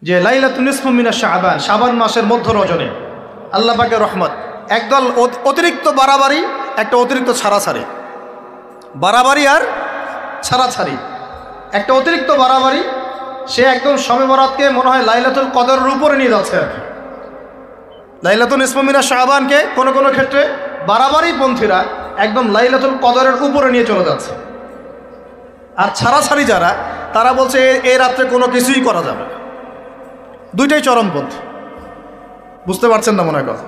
যে লাইলাতুন নিসফু মিনাশ শাবান, শাবান মাসের মধ্য রজনী আল্লাহ পাকের রহমত। একদল অতিরিক্ত বাড়াবাড়ি, একটা অতিরিক্ত ছাড়াছাড়ি, বাড়াবাড়ি আর ছাড়াছাড়ি। একটা অতিরিক্ত বাড়াবাড়ি, সে একদম শবে বরাতকে মনে হয় লাইলাতুল কদরের উপরে নিয়ে যাচ্ছে আর কি। লাইলাতুন নিসফু মিনাশ শাবানকে কোনো কোনো ক্ষেত্রে বাড়াবাড়ি পন্থীরা একদম লাইলাতুল কদরের উপরে নিয়ে চলে যাচ্ছে। আর ছাড়াছাড়ি যারা, তারা বলছে এই রাত্রে কোনো কিছুই করা যাবে না। দুইটাই চরমপন্থী, বুঝতে পারছেন না মনে হয় কথা।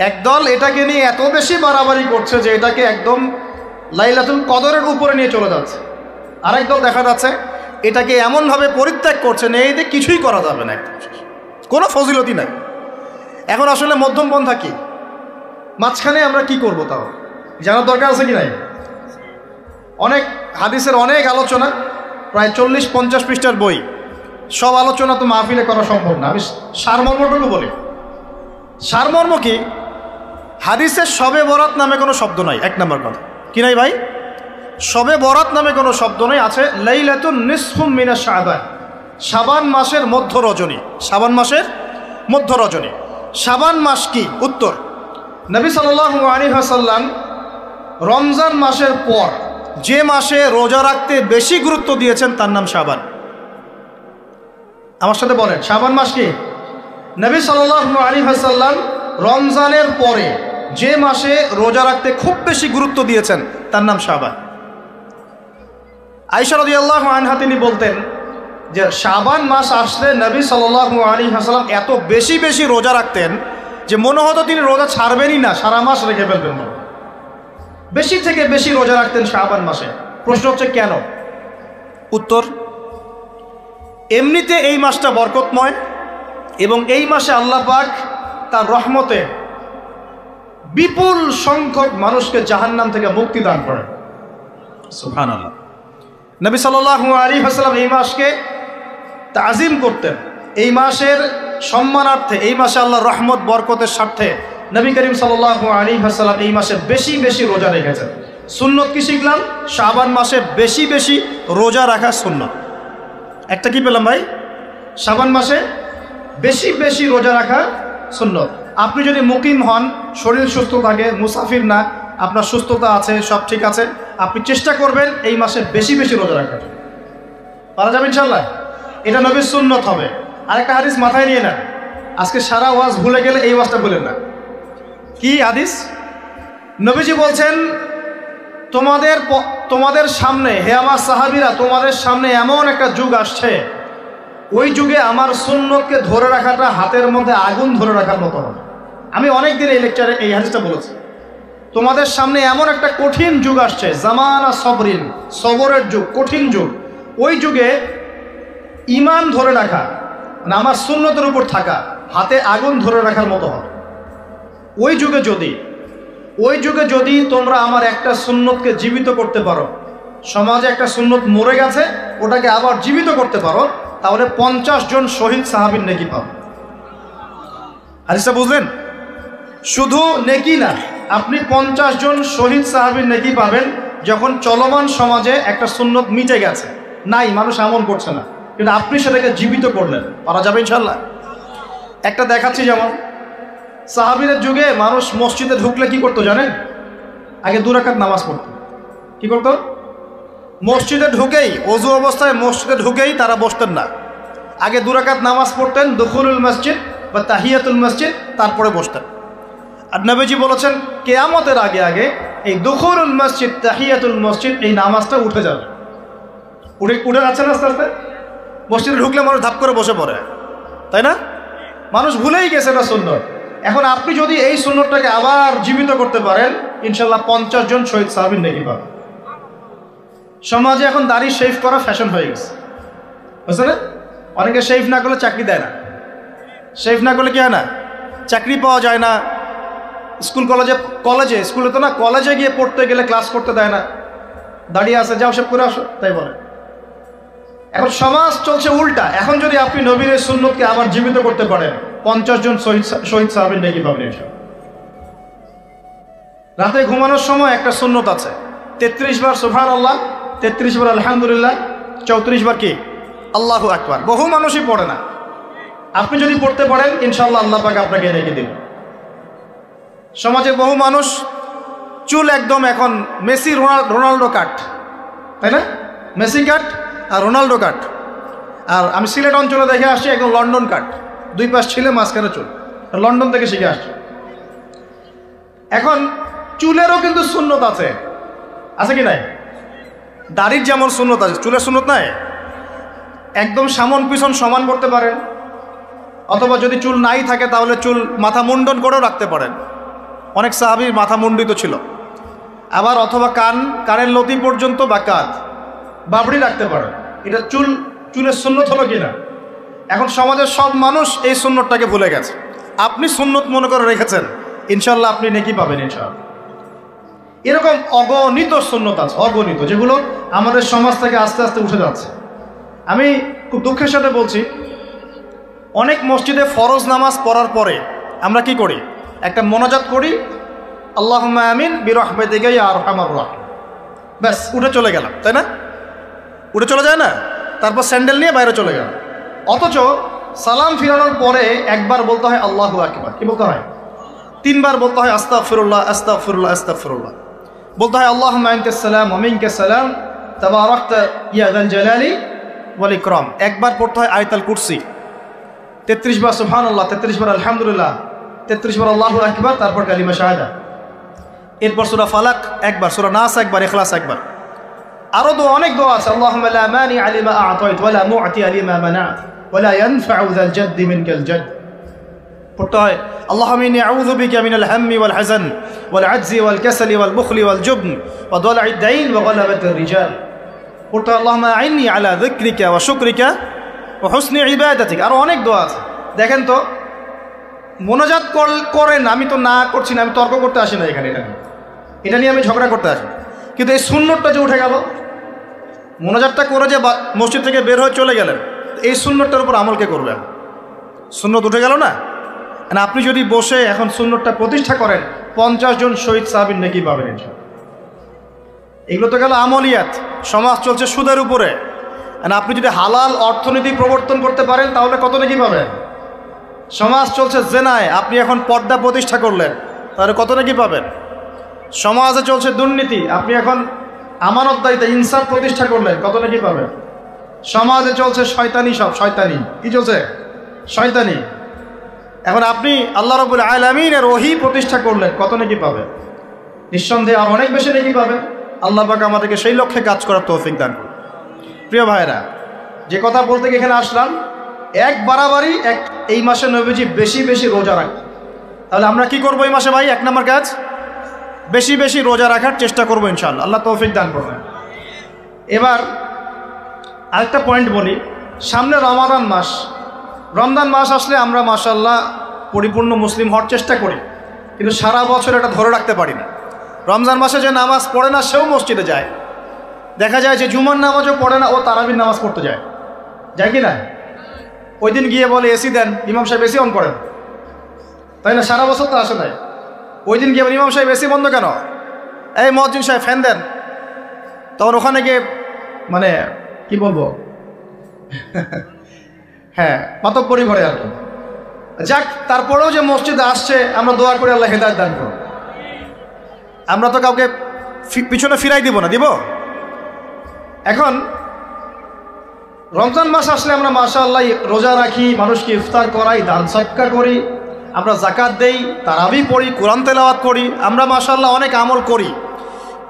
একদল এটাকে নিয়ে এত বেশি বাড়াবাড়ি করছে যে এটাকে একদম লাইলাতুল কদরের উপরে নিয়ে চলে যাচ্ছে। আরেক দল দেখা যাচ্ছে এটাকে এমনভাবে পরিত্যাগ করছে না, এই দিয়ে কিছুই করা যাবে না, একদম কোনো ফজিলতি নাই। এখন আসলে মধ্যম পন্থা কি, মাঝখানে আমরা কি করব তাও জানার দরকার আছে কি নাই? অনেক হাদিসের অনেক আলোচনা, প্রায় 40-50 পৃষ্ঠার বই, সব আলোচনা তো মাহফিলে করা সম্ভব না। আমি সারমর্মটুকু বলি। সারমর্ম কি? হাদিসের শবে বরাত নামে কোনো শব্দ নাই, এক নম্বর কথা। কি নাই ভাই? শবে বরাত নামে কোনো শব্দ নেই। আছে লাইলাতুন নিসফু মিনাশ শাবান, শাবান মাসের মধ্য রজনী। শাবান মাসের মধ্য রজনী। শাবান মাস কি? উত্তর, নবী সাল্লাল্লাহু আলাইহি ওয়াসাল্লাম রমজান মাসের পর যে মাসে রোজা রাখতে বেশি গুরুত্ব দিয়েছেন তার নাম শাবান। আমার সাথে বলেন, শাবান মাস কি? নবী সাল্লাল্লাহু আলাইহি ওয়াসাল্লাম রমজানের পরে যে মাসে রোজা রাখতে খুব বেশি গুরুত্ব দিয়েছেন তার নাম শাবান। আয়েশা রাদিয়াল্লাহু আনহা তিনি বলতেন যে শাবান মাস আসলে নবী সাল্লাল্লাহু আলাইহি ওয়াসাল্লাম এত বেশি বেশি রোজা রাখতেন যে মনে হতো তিনি রোজা ছাড়বেনই না, সারা মাস রেখে ফেলবেন। বেশি থেকে বেশি রোজা রাখতেন শাবান মাসে। প্রশ্ন হচ্ছে কেন? উত্তর, এমনিতে এই মাসটা বরকতময় এবং এই মাসে আল্লাহ পাক তার রহমতে বিপুল সংখ্যক মানুষকে জাহান্নাম থেকে মুক্তি দান করেন। সুবহানাল্লাহ। নবী সাল্লাল্লাহু আলাইহি ওয়াসাল্লাম এই মাসকে তাজিম করতেন। এই মাসের সম্মানার্থে, এই মাসে আল্লাহর রহমত বরকতের স্বার্থে নবী করিম সাল্লাল্লাহু আলাইহি ওয়াসাল্লাম এই মাসে বেশি বেশি রোজা রেখেছেন। সুন্নত কি শিখলাম? শাবান মাসে বেশি বেশি রোজা রাখা সুন্নত। একটা কি পেলাম ভাই? শাবান মাসে বেশি বেশি রোজা রাখা সুন্নত। আপনি যদি মুকিম হন, শরীর সুস্থ থাকে, মুসাফির না, আপনার সুস্থতা আছে, সব ঠিক আছে, আপনি চেষ্টা করবেন এই মাসে বেশি বেশি রোজা রাখার। পারা যাবে ইনশাল্লাহ। এটা নবীর সুন্নত হবে। আরেকটা হাদিস মাথায় নিয়ে নেন, আজকে সারা ওয়াজ ভুলে গেলে এই ওয়াজটা বলেন না। কি হাদিস? নবীজি বলছেন, তোমাদের সামনে, হে আমার সাহাবীরা, তোমাদের সামনে এমন একটা যুগ আসছে, ওই যুগে আমার সুন্নতকে ধরে রাখাটা হাতের মধ্যে আগুন ধরে রাখার মতো হবে। আমি অনেক দিন এই লেকচারে এই হাদিসটা বলেছি। তোমাদের সামনে এমন একটা কঠিন যুগ আসছে, জামানা সবরিন, সবরের যুগ, কঠিন যুগ। ওই যুগে ঈমান ধরে রাখা, মানে আমার সুন্নতের উপর থাকা, হাতে আগুন ধরে রাখার মতো হবে। ওই যুগে যদি তোমরা আমার একটা সুন্নতকে জীবিত করতে পারো, সমাজে একটা সুন্নত মরে গেছে, ওটাকে আবার জীবিত করতে পারো, তাহলে 50 জন শহীদ সাহাবীর নেকি পাবে। হাদিসটা বুঝলেন? শুধু নেকি না, আপনি 50 জন শহীদ সাহাবীর নেকি পাবেন যখন চলমান সমাজে একটা সুন্নত মিটে গেছে, নাই, মানুষ আমল করছে না, কিন্তু আপনি সেটাকে জীবিত করলেন। পারা যাবে ইনশাল্লাহ। একটা দেখাচ্ছি, যেমন সাহাবীদের যুগে মানুষ মসজিদে ঢুকলে কি করতো জানেন? আগে 2 রাকাত নামাজ পড়তো। কি করতো? মসজিদে ঢুকেই, ওযু অবস্থায় মসজিদে ঢুকেই তারা বসতেন না, আগে 2 রাকাত নামাজ পড়তেন, দুখুলুল মসজিদ বা তাহিয়াতুল মসজিদ, তারপরে বসতেন। আর নবীজি বলেছেন কিয়ামতের আগে আগে এই দুখুলুল মসজিদ, তাহিয়াতুল মসজিদ, এই নামাজটা উঠে যাবে। উঠে যাচ্ছে না আস্তে আস্তে। মসজিদে ঢুকলে মানুষ ধাপ করে বসে পড়ে, তাই না? মানুষ ভুলেই গেছে এটা সুন্নত। এখন আপনি যদি এই সুন্নতটাকে আবার জীবিত করতে পারেন, ইনশাল্লাহ 50 জন শহীদ সাহাবীর নেকি পাবেন। সমাজে এখন দাড়ি শেভ করা ফ্যাশন হয়ে গেছে, বুঝছে না? অনেকে শেভ না করলে চাকরি দেয় না। শেভ না করলে কি হয় না? চাকরি পাওয়া যায় না। স্কুলে তো না, কলেজে গিয়ে পড়তে গেলে ক্লাস করতে দেয় না। দাঁড়িয়ে আছে, যাও শেভ করে আসো, তাই বলে। এখন সমাজ চলছে উল্টা। এখন যদি আপনি নবীর সুন্নতকে আবার জীবিত করতে পারেন, 50 জন শহীদ সাহাবীর নেকি পাবেন। রাতে ঘুমানোর সময় একটা সুন্নত আছে, 33 বার সুবহানাল্লাহ, 33 বার আলহামদুলিল্লাহ, 34 বার কি আল্লাহু আকবার। বহু মানুষই পড়ে না। আপনি যদি পড়তে পারেন ইনশাআল্লাহ আল্লাহ পাক আপনাকে রেখে দেবেন। সমাজে বহু মানুষ চুল একদম এখন মেসি রোনাল্ডো কাট, তাই না? মেসি কাট আর রোনাল্ডো কাট। আর আমি সিলেট অঞ্চলে দেখে আসছি একদম লন্ডন কাট, দুই পাশ ছিলে মাঝখানে চুল, লন্ডন থেকে শিখে আসছি। এখন চুলেরও কিন্তু সুন্নত আছে, আছে কি নাই? দাড়ির যেমন সুন্নত আছে, চুলের সুন্নত নাই। একদম সামন পিছন সমান করতে পারেন, অথবা যদি চুল নাই থাকে তাহলে চুল মাথা মুন্ডন করেও রাখতে পারেন। অনেক সাহাবীর মাথা মুন্ডিত ছিল। আবার অথবা কানের লতি পর্যন্ত বা কাঁধ বাবড়ি রাখতে পারেন। এটা চুলের সুন্নত হলো কিনা? এখন সমাজের সব মানুষ এই সুন্নতটাকে ভুলে গেছে। আপনি সুন্নত মনে করে রেখেছেন, ইনশাল্লাহ আপনি নেকি পাবেন ইনশাআল্লাহ। এরকম অগণিত সুন্নত আছে, অগণিত, যেগুলো আমাদের সমাজ থেকে আস্তে আস্তে উঠে যাচ্ছে। আমি খুব দুঃখের সাথে বলছি, অনেক মসজিদে ফরজ নামাজ পড়ার পরে আমরা কি করি? একটা মোনাজাত করি, আল্লাহুম্মা আমিন বিরহমাতিকা ইয়া আরহামার রাহিম, ব্যাস উঠে চলে গেলাম, তাই না? উঠে চলে যায় না? তারপর স্যান্ডেল নিয়ে বাইরে চলে গেলাম। অথচ সালাম ফিরানোর পরে একবার বলতে হয় আল্লাহু আকবার, কি বলতে হয়? 3 বার বলতে হয় আস্তাগফিরুল্লাহ আস্তাগফিরুল্লাহ আস্তাগফিরুল্লাহ, বলতে হয় আল্লাহুম্মা আনতাস সালাম ওয়া মিনকাস সালাম তাবারাকতা ইয়া যাল জালালি ওয়াল ইকরাম। একবার পড়তে হয় আয়াতুল কুরসি, 33 বার সুবহানাল্লাহ, 33 বার আলহামদুলিল্লাহ, 33 বার আল্লাহু আকবার, তারপর কালিমা শাহাদা। এরপর সূরা ফালাক একবার, সূরা নাস একবার, ইখলাস একবার। আরো অনেক দোয়া আছে, আল্লাহুম্মা লা মানি লিমা আ'তাইত ওয়া লা মু'তি লিমা মানা'ত ওয়া লা ইয়ানফা'ু যাল জাদ্দি মিনকাল জাদ। পড়তে হয় আল্লাহুম্মা ইন্নী আউযু বিকা মিনাল হাম্মি ওয়াল হাযান ওয়াল আজজি ওয়াল কাসালি ওয়াল বুখলি ওয়াল জুবন ওয়া দালা'id দাইন ওয়া গালাবাতির রিজাল। পড়তে হয় আল্লাহুম্মা আ'ইন্নী আলা যিকরিকা ওয়া শুকরিকা ওয়া হুসনি ইবাদাতিক। আরো অনেক দোয়া আছে। দেখেন তো, মোনাজাত করেন, আমি তো না করছি না, আমি তর্ক করতে আসি না এখানে, এটা নিয়ে আমি ঝগড়া করতে আসি। কিন্তু এই সুন্নতটা যে উঠে গেল, মোনাজাতটা করে যে মসজিদ থেকে বের হয়ে চলে গেলেন, এই সুন্নতটার উপর আমল কে করবেন? সুন্নত উঠে গেল না? আপনি যদি বসে এখন সুন্নতটা প্রতিষ্ঠা করেন, 50 জন শহীদ সাহাবীর নেকি পাবেন ইনশাআল্লাহ। এগুলো তো গেল আমলিয়াত। সমাজ চলছে সুদের উপরে, আপনি যদি হালাল অর্থনীতি প্রবর্তন করতে পারেন তাহলে কত নেকি পাবেন? সমাজ চলছে জেনায়, আপনি এখন পর্দা প্রতিষ্ঠা করলেন, তাহলে কত নেকি পাবেন? সমাজে চলছে দুর্নীতি, আপনি এখন আমানতদারিতা ইনসাফ প্রতিষ্ঠা করলেন, কত নাকি পাবেন? সমাজে চলছে শয়তানি, সব শয়তানি, কি চলছে? শয়তানি। এখন আপনি আল্লাহ রাব্বুল আলামিনের ওহী প্রতিষ্ঠা করলেন, কত নাকি পাবেন? নিঃসন্দেহে আর অনেক বেশি নাকি পাবেন। আল্লাহ পাক আমাদেরকে সেই লক্ষ্যে কাজ করার তৌফিক দান করুন। প্রিয় ভাইরা, যে কথা বলতে গিয়ে এখানে আসলাম, এক বাড়াবাড়ি এই মাসে নবীজি বেশি বেশি রোজা রাখেন। তাহলে আমরা কি করবো এই মাসে ভাই? 1 নম্বর কাজ, বেশি বেশি রোজা রাখার চেষ্টা করবো ইনশাআল্লাহ, আল্লাহ তৌফিক দান করবেন। এবার আরেকটা পয়েন্ট বলি, সামনে রমাদান মাস। রমজান মাস আসলে আমরা মাশাআল্লাহ পরিপূর্ণ মুসলিম হওয়ার চেষ্টা করি, কিন্তু সারা বছর এটা ধরে রাখতে পারি না। রমজান মাসে যে নামাজ পড়ে না সেও মসজিদে যায়, দেখা যায় যে জুমার নামাজও পড়ে না, ও তারাবির নামাজ পড়তে যায় কি না? ওই দিন গিয়ে বলে এসি দেন, ইমাম সাহেব এসি অন করেন, তাই না? সারা বছর তো আসে নাই। ওই দিন গিয়ে ইমাম সাহেব এসি বন্ধ কেন? এই মুয়াজ্জিন সাহেব ফ্যান দেন। তখন ওখানে গিয়ে মানে কি বলবো, হ্যাঁ মাতব্বরি ঘরে আর কি। যাক, তারপরেও যে মসজিদে আসছে আমরা দোয়া করি আল্লাহ হেদায়েত দান করুন। আমরা তো কাউকে পিছনে ফিরাই দিব না, দিব? এখন রমজান মাস আসলে আমরা মাশাআল্লাহ রোজা রাখি, মানুষকে ইফতার করাই, দান সদকা করি, আমরা যাকাত দেই, তারাবি পড়ি, কোরআন তেলাওয়াত করি, আমরা মাশাআল্লাহ অনেক আমল করি।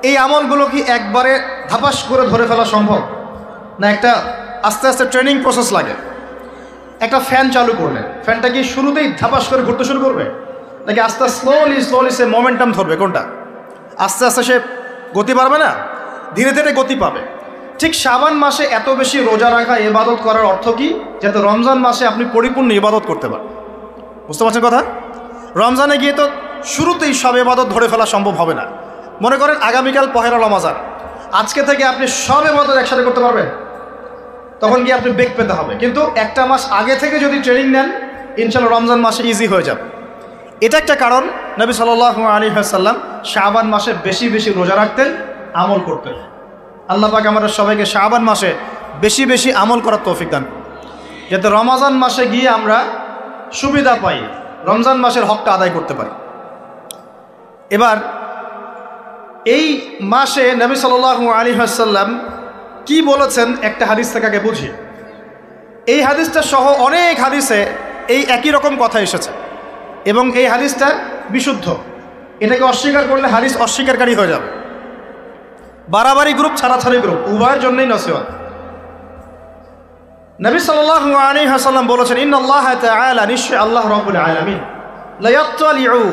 এই আমলগুলো কি একবারে ধাপাস করে ধরে ফেলা সম্ভব না? একটা আস্তে আস্তে ট্রেনিং প্রসেস লাগে। একটা ফ্যান চালু করলে ফ্যানটা কি শুরুতেই ধাপাস করে ঘুরতে শুরু করবে, নাকি আস্তে স্লোলি সে মোমেন্টাম ধরবে? কোনটা? আস্তে আস্তে সে গতি পাবে না, ধীরে ধীরে গতি পাবে। ঠিক শাবান মাসে এত বেশি রোজা রাখা, ইবাদত করার অর্থ কি? যাতে রমজান মাসে আপনি পরিপূর্ণ ইবাদত করতে পারেন। বুঝতে পারছেন কথা? রমজানে গিয়ে তো শুরুতেই সব ইবাদত ধরে ফেলা সম্ভব হবে না। মনে করেন আগামীকাল পহেলা রমজান, আজকে থেকে আপনি সব ইবাদত একসাথে করতে পারবেন? তখন গিয়ে আপনি বেগ পেতে হবে। কিন্তু একটা মাস আগে থেকে যদি ট্রেনিং নেন, ইনশাআল্লাহ রমজান মাসে ইজি হয়ে যাবে। এটা একটা কারণ নবী সাল্লাল্লাহু আলাইহি ওয়াসাল্লাম শাবান মাসে বেশি বেশি রোজা রাখতেন, আমল করতেন। আল্লাহ পাক আমাদের সবাইকে শাবান মাসে বেশি বেশি আমল করার তৌফিক দান, যাতে রমজান মাসে গিয়ে আমরা সুবিধা পাই, রমজান মাসের হকটা আদায় করতে পারি। এবার এই মাসে নবী সাল্লাল্লাহু আলাইহি ওয়াসাল্লাম কি বলেছেন একটা হাদিস থেকে আগে বুঝি। এই হাদিসটা সহ অনেক হাদিসে এই একই রকম কথা এসেছে এবং এই হাদিসটা বিশুদ্ধ। এটাকে অস্বীকার করলে হাদিস অস্বীকারী হয়ে যাবে। বাড়াবাড়ি গ্রুপ, ছাড়াছাড়ি গ্রুপ, উভয়ের জন্যই নসিহত। নবী সাল্লাল্লাহু আলাইহি ওয়াসাল্লাম বলেছেন, ইন্নাল্লাহা তাআলা, নিশ্চয় আল্লাহ রাব্বুল আলামিন, লা ইয়াত্তালিউ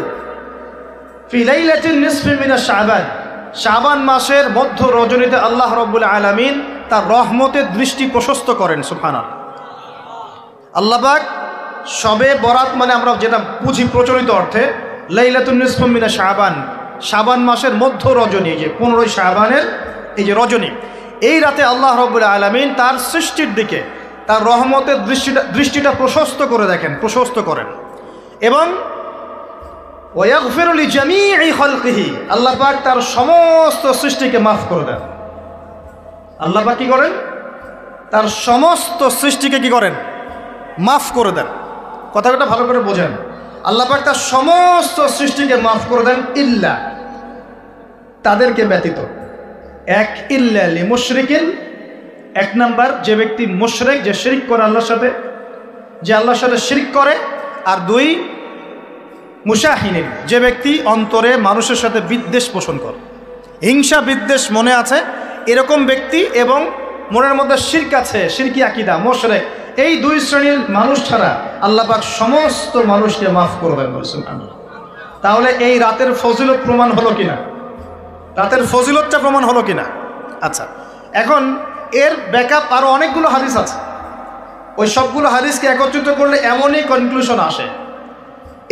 ফি লাইলাতিন নিসফি মিন শাবান, শাবান মাসের মধ্য রজনীতে আল্লাহ রাব্বুল আলামিন তার রহমতের দৃষ্টি প্রশস্ত করেন। সুবহানাল্লাহ। আল্লাহ পাক শবে বরাত মানে আমরা যেটা বুঝি প্রচলিত অর্থে, লাইলাতুন নিসফি মিন শাবান, শাবান মাসের মধ্য রজনী, যে 15 শাবানের এই যে রজনী, এই রাতে আল্লাহ রাব্বুল আলামিন তার সৃষ্টির দিকে তার রহমতের দৃষ্টিটা প্রশস্ত করে দেখেন, প্রশস্ত করেন। এবং ওয়াগফিরু লিজামিই খালকিহি, আল্লাহ পাক তার সমস্ত সৃষ্টিকে মাফ করে দেন। আল্লাহ পাক কি করেন? তার সমস্ত সৃষ্টিকে কি করেন? মাফ করে দেন। কথাটা ভালো করে বোঝেন। আল্লাহ পাক তার সমস্ত সৃষ্টিকে মাফ করে দেন, ইল্লা, তাদেরকে ব্যতীত। এক, ইল্লা লিমুশরিকিন, এক নাম্বার যে ব্যক্তি মুশরিক, যে শিরক করে আল্লাহর সাথে, যে আল্লাহর সাথে শিরক করে। আর দুই, মুশাহিনিন, যে ব্যক্তি অন্তরে মানুষের সাথে বিদ্বেষ পোষণ করে, হিংসা বিদ্বেষ মনে আছে এরকম ব্যক্তি, এবং মনের মধ্যে শিরক আছে, শিরকি আকীদা, মুশরিক, এই দুই শ্রেণীর মানুষ ছাড়া আল্লাহ পাক সমস্ত মানুষকে মাফ করবেন বলেছেন। তাহলে এই রাতের ফজিলত প্রমাণ হলো কিনা? রাতের ফজিলতটা প্রমাণ হলো কিনা? আচ্ছা, এখন এর ব্যাকআপ আরও অনেকগুলো হাদিস আছে। ওই সবগুলো হাদিসকে একত্রিত করলে এমনই কনক্লুশন আসে।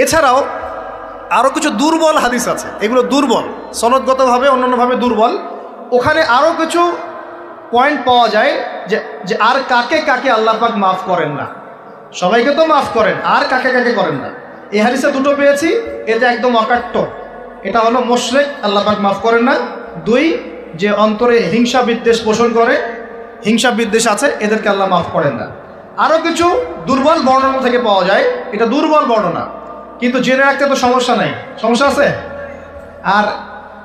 এছাড়াও আরও কিছু দুর্বল হাদিস আছে, এগুলো দুর্বল, সনদগতভাবে অন্যান্যভাবে দুর্বল। ওখানে আরও কিছু পয়েন্ট পাওয়া যায় যে আর কাকে কাকে আল্লাহ পাক মাফ করেন না। সবাইকে তো মাফ করেন, আর কাকে কাকে করেন না। এই হাদিসে দুটো পেয়েছি, এটা একদম অকাট্য। এটা হলো মুশরিক, আল্লাহ পাক মাফ করেন না। দুই, যে অন্তরে হিংসা বিদ্বেষ পোষণ করে, হিংসা বিদ্বেষ আছে, এদেরকে আল্লাহ মাফ করেন না। আরও কিছু দুর্বল বর্ণনা থেকে পাওয়া যায়, এটা দুর্বল বর্ণনা, কিন্তু জেনে রাখতে তো সমস্যা নেই। সমস্যা আছে? আর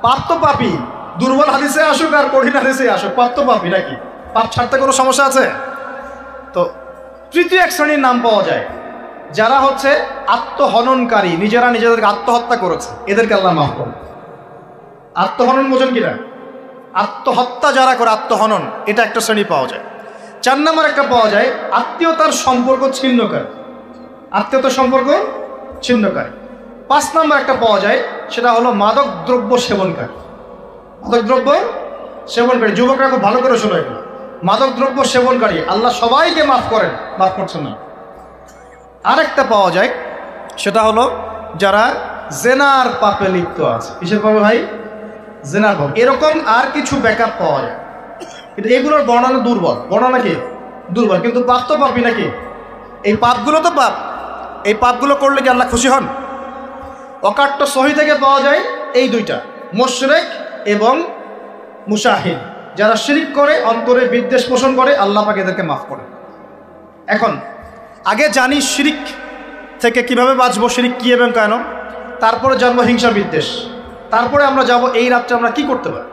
পাপ তো পাপি, দুর্বল হাদিসে আসুক আর কঠিন হাদিসে আসুক, পাপ তো পাপি নাকি? পাপ ছাড়তে কোনো সমস্যা আছে? তো তৃতীয় এক শ্রেণীর নাম পাওয়া যায়, যারা হচ্ছে আত্মহননকারী, নিজেরা নিজেদেরকে আত্মহত্যা করেছে, এদেরকে আল্লাহ মাফ করেন। আত্মহনন বোঝেন কিনা? আত্মহত্যা যারা করে, আত্মহনন, এটা একটা শ্রেণী পাওয়া যায়। 4 নম্বর একটা পাওয়া যায় আত্মীয়তার সম্পর্ক ছিন্নকারী, আত্মীয়তার সম্পর্ক ছিন্নকারী। 5 নম্বর একটা পাওয়া যায়, সেটা হলো মাদক দ্রব্য সেবনকারী। মাদক দ্রব্য সেবনকারী, যুবকরা খুব ভালো করে শোনো এগুলো। মাদক দ্রব্য সেবনকারী আল্লাহ সবাইকে মাফ করেন, মাফ করছেন না। আরেকটা পাওয়া যায়, সেটা হলো যারা জেনার পাপে লিপ্ত আছে। কিসের পাপে ভাই? জেনার পাপ। এরকম আর কিছু ব্যাকআপ পাওয়া যায়, কিন্তু এগুলোর বর্ণনা দুর্বল। বর্ণনা কি? দুর্বল, কিন্তু পাপ তো পাপই নাকি? এই পাপগুলো তো পাপ, এই পাপগুলো করলে কি আল্লাহ খুশি হন? অকাট্য সহি থেকে পাওয়া যায় এই দুইটা, মুশরিক এবং মুশাহিদ, যারা শিরক করে, অন্তরে বিদ্বেষ পোষণ করে, আল্লাহ পাক এদেরকে মাফ করে। এখন আগে জানি শিরক থেকে কিভাবে বাঁচবো, শিরক কি এবং কেন, তারপরে জানবো হিংসা বিদ্বেষ, তারপরে আমরা যাব এই রাত্রে আমরা কি করতে পারি।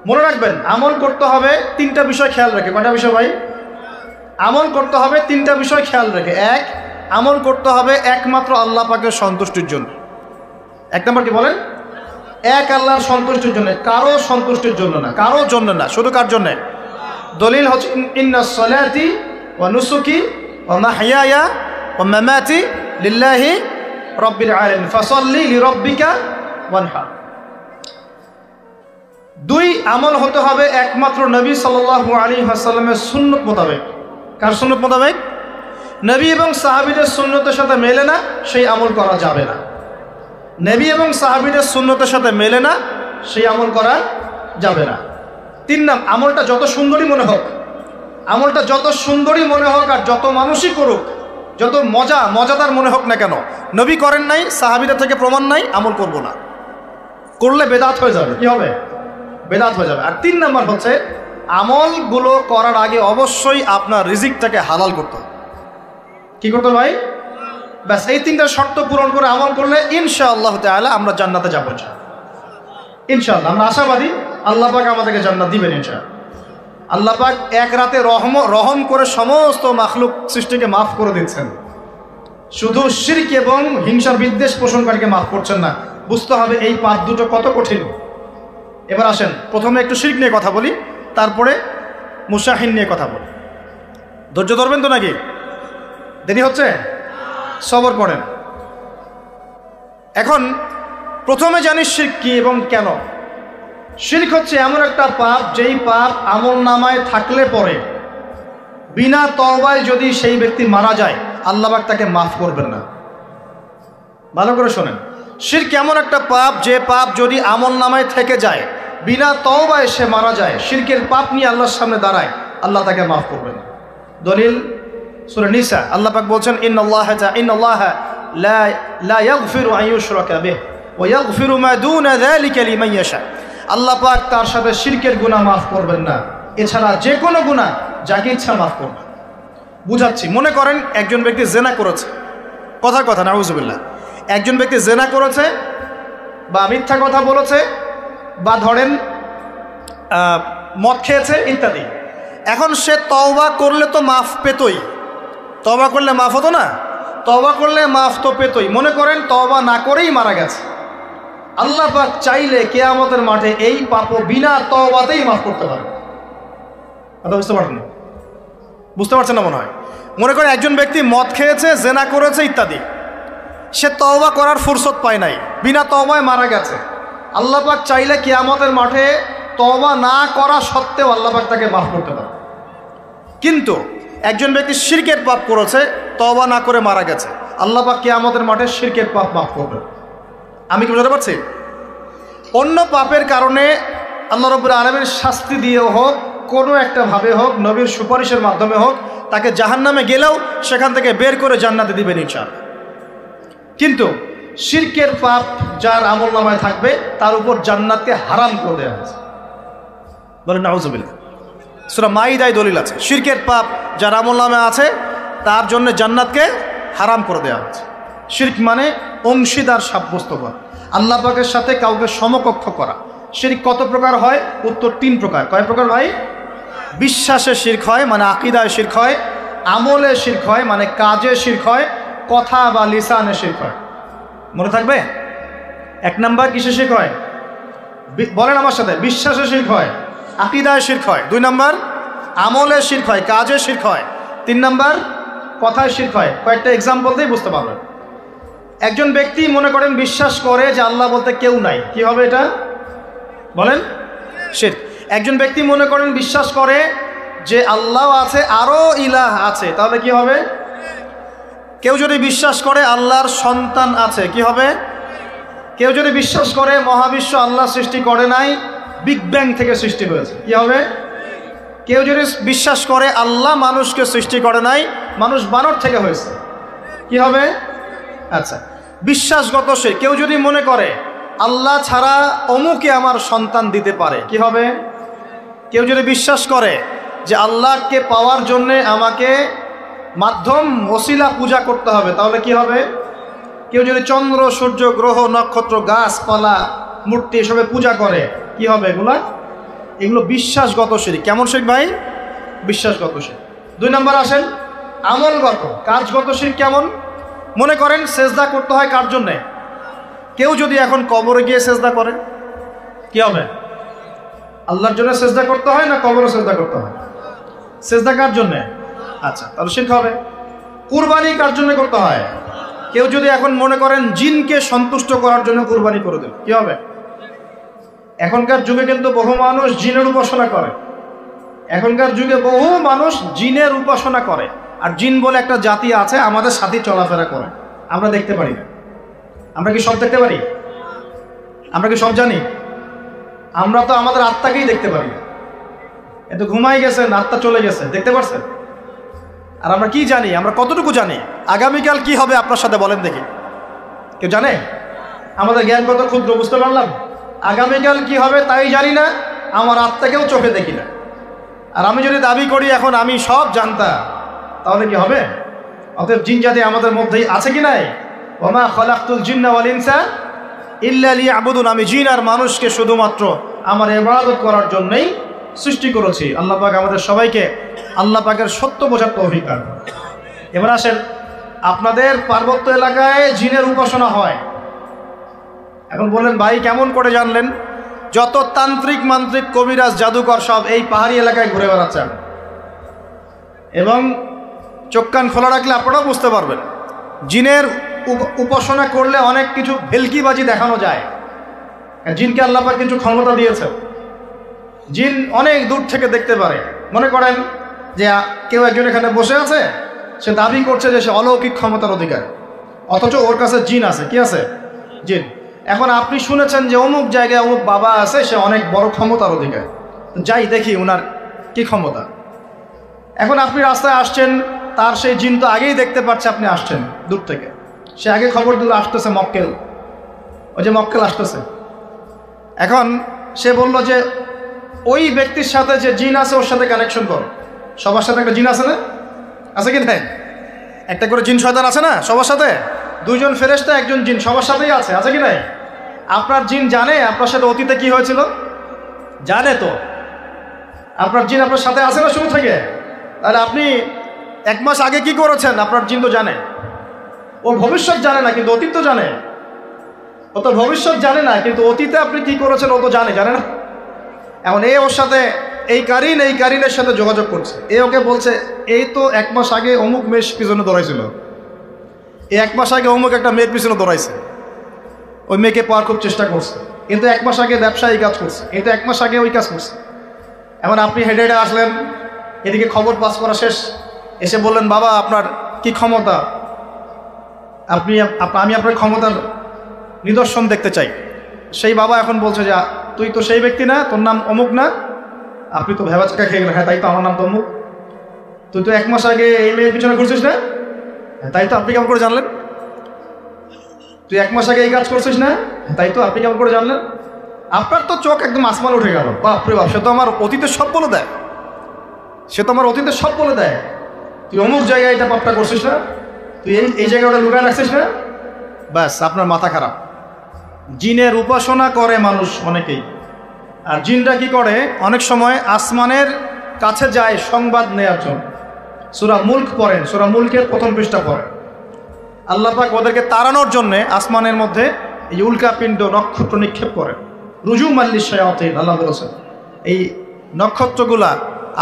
মনে রাখবেন, আমল করতে হবে 3টা বিষয় খেয়াল রেখে। কয়টা বিষয় ভাই? আমল করতে হবে 3টা বিষয় খেয়াল রেখে। এক, আমল করতে হবে একমাত্র আল্লাহ পাকের সন্তুষ্টির জন্য। 1 নম্বর কি বলেন? এক, আল্লাহর সন্তুষ্টির জন্য, কারো সন্তুষ্টির জন্য না, কারো জন্য না, শুধু কার জন্য? দলিল হচ্ছে ইন্নাস সালাতি ওয়া নুসুকি ওয়া মাহইয়ায়া ওয়া মামাতি লিল্লাহি রাব্বিল আলামিন ফাসাল্লি লিরাব্বিকা ওয়ানহার। 2, আমল হতে হবে একমাত্র নবী সাল্লাল্লাহু আলাইহি ওয়াসাল্লামের সুন্নত মোতাবেক। কার সুন্নত মোতাবেক? নবী এবং সাহাবীদের সুন্নতের সাথে মেলে না, সেই আমল করা যাবে না। নবী এবং সাহাবীদের সুন্নতের সাথে মেলে না, সেই আমল করা যাবে না। 3 নাম, আমলটা যত সুন্দরী মনে হোক, আমলটা যত সুন্দরী মনে হোক আর যত মানুষই করুক, যত মজাদার মনে হোক না কেন, নবী করেন নাই, সাহাবীদের থেকে প্রমাণ নাই, আমল করব না। করলে বেদাত হয়ে যাবে। কি হবে? বেদাত হয়ে যাবে। আর 3 নাম্বার হচ্ছে, আমলগুলো করার আগে অবশ্যই আপনার রিজিকটাকে হালাল করতে হবে। কি করতে ভাই? ব্যাস এই তিনটা শর্ত পূরণ করে আমল করলে ইনশাআল্লাহ তাআলা আমরা জান্নাতে যাবো ইনশাআল্লাহ। আমরা আশাবাদী আল্লাহ পাক আমাদেরকে জান্নাত দিবেন ইনশাআল্লাহ। আল্লাহ পাক এক রাতে রহম করে সমস্ত মাখলুক সৃষ্টিকে মাফ করে দিচ্ছেন, শুধু শিরক এবং হিংসার বিদ্বেষ পোষণকারীকে মাফ করছেন না। বুঝতে হবে এই পাপ দুটো কত কঠিন। এবার আসেন প্রথমে একটু শিরক নিয়ে কথা বলি, তারপরে মুসাহিন নিয়ে কথা বলি। ধৈর্য ধরবেন তো নাকি? দেরি হচ্ছে? সবর করেন। এখন প্রথমে জানি শিরক কি এবং কেন। শিরক হচ্ছে এমন একটা পাপ, যেই পাপ আমল নামায় থাকলে পরে বিনা তওবায় যদি সেই ব্যক্তি মারা যায় আল্লাহ পাক তাকে মাফ করবেন না। ভালো করে শোনেন, শিরক এমন একটা পাপ যে পাপ যদি আমল নামায় থেকে যায়, বিনা তওবায় সে মারা যায়, শিরকের পাপ নিয়ে আল্লাহর সামনে দাঁড়ায়, আল্লাহ তাকে মাফ করবেন না। দলিল সূরা নিসা, আল্লাহ পাক বলছেন ইন্নাল্লাহা লা ইয়াগফিরু আন ইউশরাকা বিহি ওয়া ইয়াগফিরু মা দুনা যালিকা লিমান ইয়াশা। আল্লাহ পাক তার সাথে শিরকের গুনাহ মাফ করবেন না, এছাড়া যে কোনো গুনাহ যাকে ইচ্ছা মাফ করবেন। বুঝাচ্ছি, মনে করেন একজন ব্যক্তি জেনা করেছে, কথার কথা নাউযুবিল্লাহ, একজন ব্যক্তি জেনা করেছে বা মিথ্যা কথা বলেছে বা ধরেন মদ খেয়েছে ইত্যাদি। এখন সে তওবা করলে তো মাফ পেতই, তওবা করলে মাফ হতো না? তওবা করলে মাফ তো পেতই। মনে করেন তওবা না করেই মারা গেছে, আল্লাহ পাক চাইলে কিয়ামতের মাঠে এই পাপও বিনা তওবাতেই মাফ করতে পারবে। কথা বুঝতে পারছেন? বুঝতে পারছেন না মনে হয়। মনে করেন একজন ব্যক্তি মদ খেয়েছে, জেনা করেছে ইত্যাদি, সে তওবা করার ফুরসত পায় নাই, বিনা তওবায় মারা গেছে। আল্লাহ পাক চাইলে কিয়ামতের মাঠে তওবা না করা সত্ত্বেও আল্লাহ পাক তাকে মাফ করতে পারে। কিন্তু একজন ব্যক্তি শিরকের পাপ করেছে, তওবা না করে মারা গেছে, আল্লাহ পাক কিয়ামতের মাঠে শিরকের পাপ মাফ করবে। আমি কি বুঝতে পারছি? অন্য পাপের কারণে আল্লাহ রাব্বুল আলামিন শাস্তি দিয়েও হোক, কোনো একটা ভাবে হোক, নবীর সুপারিশের মাধ্যমে হোক, তাকে জাহান্নামে গেলেও সেখান থেকে বের করে জান্নাতে দিবেন ইনশাআল্লাহ। কিন্তু শিরকের পাপ যার আমলনামায় থাকবে তার উপর জান্নাতকে হারাম করে দেওয়া হয়েছে। বলেন নাউযুবিল্লাহ। সূরা মাইদায় দলিল আছে, শিরকের পাপ যার আমলনামায় আছে তার জন্য জান্নাতকে হারাম করে দেওয়া হয়েছে। শিরক মানে অংশীদার সাব্যস্ত করা, আল্লাহ পাকের সাথে কাউকে সমকক্ষ করা। শিরক কত প্রকার হয়? উত্তর 3 প্রকার। কয় প্রকার ভাই? বিশ্বাসে শিরক হয়, মানে আকীদায় শিরক হয়, আমলে শিরক হয়, মানে কাজে শিরক হয়, কথা বা লিসানে শিরক হয়। মনে থাকবে? 1 নাম্বার কিসে শিরক হয়? বলেন আমার সাথে। বিশ্বাসে শিরক হয়, আকীদায় শিরক হয়। 2 নাম্বার আমলে শিরক হয়, কাজে শিরক হয়। 3 নাম্বার কথায় শিরক হয়। কয়েকটা এক্সাম্পল দিয়ে বুঝতে পারবেন। একজন ব্যক্তি মনে করেন বিশ্বাস করে যে আল্লাহ বলতে কেউ নাই, কি হবে এটা? বলেন শিরক। একজন ব্যক্তি মনে করেন বিশ্বাস করে যে আল্লাহ আছে, আরো ইলাহ আছে, তাহলে কি হবে? কেউ যদি বিশ্বাস করে আল্লাহর সন্তান আছে, কি হবে? কেউ যদি বিশ্বাস করে মহাবিশ্ব আল্লাহ সৃষ্টি করে নাই, বিগ ব্যাং থেকে সৃষ্টি হয়েছে, কি হবে? কেউ যদি বিশ্বাস করে আল্লাহ মানুষকে সৃষ্টি করে নাই, মানুষ বানর থেকে হয়েছে, কি হবে? আচ্ছা, বিশ্বাসগত সে। কেউ যদি মনে করে আল্লাহ ছাড়া অমুকে আমার সন্তান দিতে পারে, কি হবে? কেউ যদি বিশ্বাস করে যে আল্লাহকে পাওয়ার জন্যে আমাকে মাধ্যম ওসিলা পূজা করতে হবে, তাহলে কি হবে? কেউ যদি চন্দ্র, সূর্য, গ্রহ, নক্ষত্র, গাছপালা, মূর্তি এসবে পূজা করে, কি হবে? এগুলো বিশ্বাসগত শিরক। কেমন শিরক ভাই? বিশ্বাসগত শিরক। 2 নম্বর আসেন আমলগত, কাজগত শিরক। কেমন? মনে করেন সেজদা করতে হয় কার জন্যে? কেউ যদি এখন কবরে গিয়ে সেজদা করে, কি হবে? আল্লাহর জন্য সেজদা করতে হয় না কবরে সেজদা করতে হয়? সেজদা কার জন্যে? আচ্ছা, তাহলে শিরক হবে। কুরবানি কার জন্য করতে হয়? কেউ যদি এখন মনে করেন জিনকে সন্তুষ্ট করার জন্য কুরবানি করে দিল, কি হবে? এখনকার যুগে কিন্তু বহু মানুষ জিনের উপাসনা করে। এখনকার যুগে বহু মানুষ জিনের উপাসনা করে, আর জিন বলে একটা জাতি আছে আমাদের সাথে চলাফেরা করে, আমরা দেখতে পারি না। আমরা কি সব দেখতে পারি? আমরা কি সব জানি? আমরা তো আমাদের আত্মাকেই দেখতে পারি না। এত ঘুমাই গেছেন, আত্মা চলে গেছে, দেখতে পারছেন? আর আমরা কি জানি? আমরা কতটুকু জানি আগামীকাল কি হবে আপনার সাথে? বলেন দেখি, কেউ জানে? আমাদের জ্ঞান কত ক্ষুদ্র, বুঝতে পারলাম। আগামীকাল কি হবে তাই জানি না, আমার আত্মাকেও চোখে দেখি না। আর আমি যদি দাবি করি এখন আমি সব জানতাম, তাহলে কি হবে? অতএব জিন জাতি আমাদের মধ্যেই আছে কি নাই? ওমা খালাকতুল জিন্না ওয়াল ইনসা ইল্লা লিয়াবুদুন, আমি জিন আর মানুষকে শুধুমাত্র আমার ইবাদত করার জন্যই সৃষ্টি করেছি। আল্লাহ পাক আমাদের সবাইকে আল্লাহ পাকের সত্য বোঝার তৌফিক দান করুন। এবার আসেন, আপনাদের পার্বত্য এলাকায় জিনের উপাসনা হয়। এখন বললেন ভাই কেমন করে জানলেন? যত তান্ত্রিক মান্ত্রিক কবিরাজ জাদুকর সব এই পাহাড়ি এলাকায় ঘুরে বেড়াচ্ছেন, এবং চোখ কান খোলা রাখলে আপনারাও বুঝতে পারবেন। জিনের উপাসনা করলে অনেক কিছু ভেলকিবাজি দেখানো যায়। জিনকে আল্লাহ পাক কিছু ক্ষমতা দিয়েছে। জিন অনেক দূর থেকে দেখতে পারে। মনে করেন যে কেউ একজন এখানে বসে আছে, সে দাবি করছে যে সে অলৌকিক ক্ষমতার অধিকার, অথচ ওর কাছে জিন আছে। কি আছে? জিন। এখন আপনি শুনেছেন যে অমুক জায়গায় অমুক বাবা আছে, সে অনেক বড় ক্ষমতার অধিকার, যাই দেখি ওনার কি ক্ষমতা। এখন আপনি রাস্তায় আসছেন, তার সেই জিন তো আগেই দেখতে পাচ্ছে আপনি আসছেন দূর থেকে, সে আগে খবর দিল আসতেছে মক্কেল, ওই যে মক্কেল আসতেছে। এখন সে বলল যে ওই ব্যক্তির সাথে যে জিন আছে ওর সাথে কানেকশন করো। সবার সাথে একটা জিন আছে না? আছে কি না? একটা করে জিন শয়তান আছে না সবার সাথে? দুইজন ফেরেশতা একজন জিন সবার সাথেই আছে। আছে কি না? আপনার জিন জানে আপনার সাথে অতীতে কি হয়েছিল? জানে তো। আপনার জিন আপনার সাথে আছে না শুরু থেকে? তাহলে আপনি 1 মাস আগে কি করেছেন আপনার জিন তো জানে। ও ভবিষ্যৎ জানে না কিন্তু অতীত তো জানে। ও তো ভবিষ্যৎ জানে না কিন্তু অতীতে আপনি কি করেছেন ও তো জানে না? এখন ওর সাথে এই কারিনের সাথে যোগাযোগ করছে। ওকে বলছে এই তো 1 মাস আগে অমুক মেয়ের পিছনে দৌড়াইছিল, 1 মাস আগে অমুক একটা মেয়ের পিছনে দৌড়াইছে, ওই মেয়েকে পাওয়ার খুব চেষ্টা করছে, কিন্তু 1 মাস আগে ব্যবসা এই কাজ করছে, কিন্তু 1 মাস আগে ওই কাজ করছে। এখন আপনি হেঁটে হেঁটে আসলেন, এদিকে খবর পাস করা শেষ, এসে বললেন বাবা আপনার কি ক্ষমতা, আমি আপনার ক্ষমতার নিদর্শন দেখতে চাই। সেই বাবা এখন বলছে যে তুই তো সেই ব্যক্তি না, তোর নাম অমুক না, আপনি তো ভেবা চাকা খেয়ে গেলেন। হ্যাঁ তাই তো, আমার নাম তো অমুক। তুই তো 1 মাস আগে এই মেয়ের পিছনে ঘুরছিস না? তাই তো, আপনি কেমন করে জানলেন? তুই 1 মাস আগে এই কাজ করছিস না? তাই তো, আপনি কেমন করে জানলেন? আপনার তো চোখ একদম আসমান উঠে গেল। বাপরে বাপ, সে তো আমার অতীতের সব বলে দেয়, তুই অমুক জায়গায় এটা পাপটা করছিস না, তুই এই জায়গায় ওটা লুকায় রাখছিস না, ব্যাস আপনার মাথা খারাপ। জিনের উপাসনা করে মানুষ অনেকেই। আর জিনরা কি করে? অনেক সময় আসমানের কাছে যায় সংবাদ নেওয়ার জন্য। সূরা মুলক পড়েন, সূরা মুলকের 1ম পৃষ্ঠা পড়েন। আল্লাহ পাক ওদেরকে তাড়ানোর জন্যে আসমানের মধ্যে এই উল্কাপিণ্ড নক্ষত্র নিক্ষেপ করেন। রুজু মাল্লিশ শায়াতিন, আল্লাহ বলেছেন এই নক্ষত্রগুলা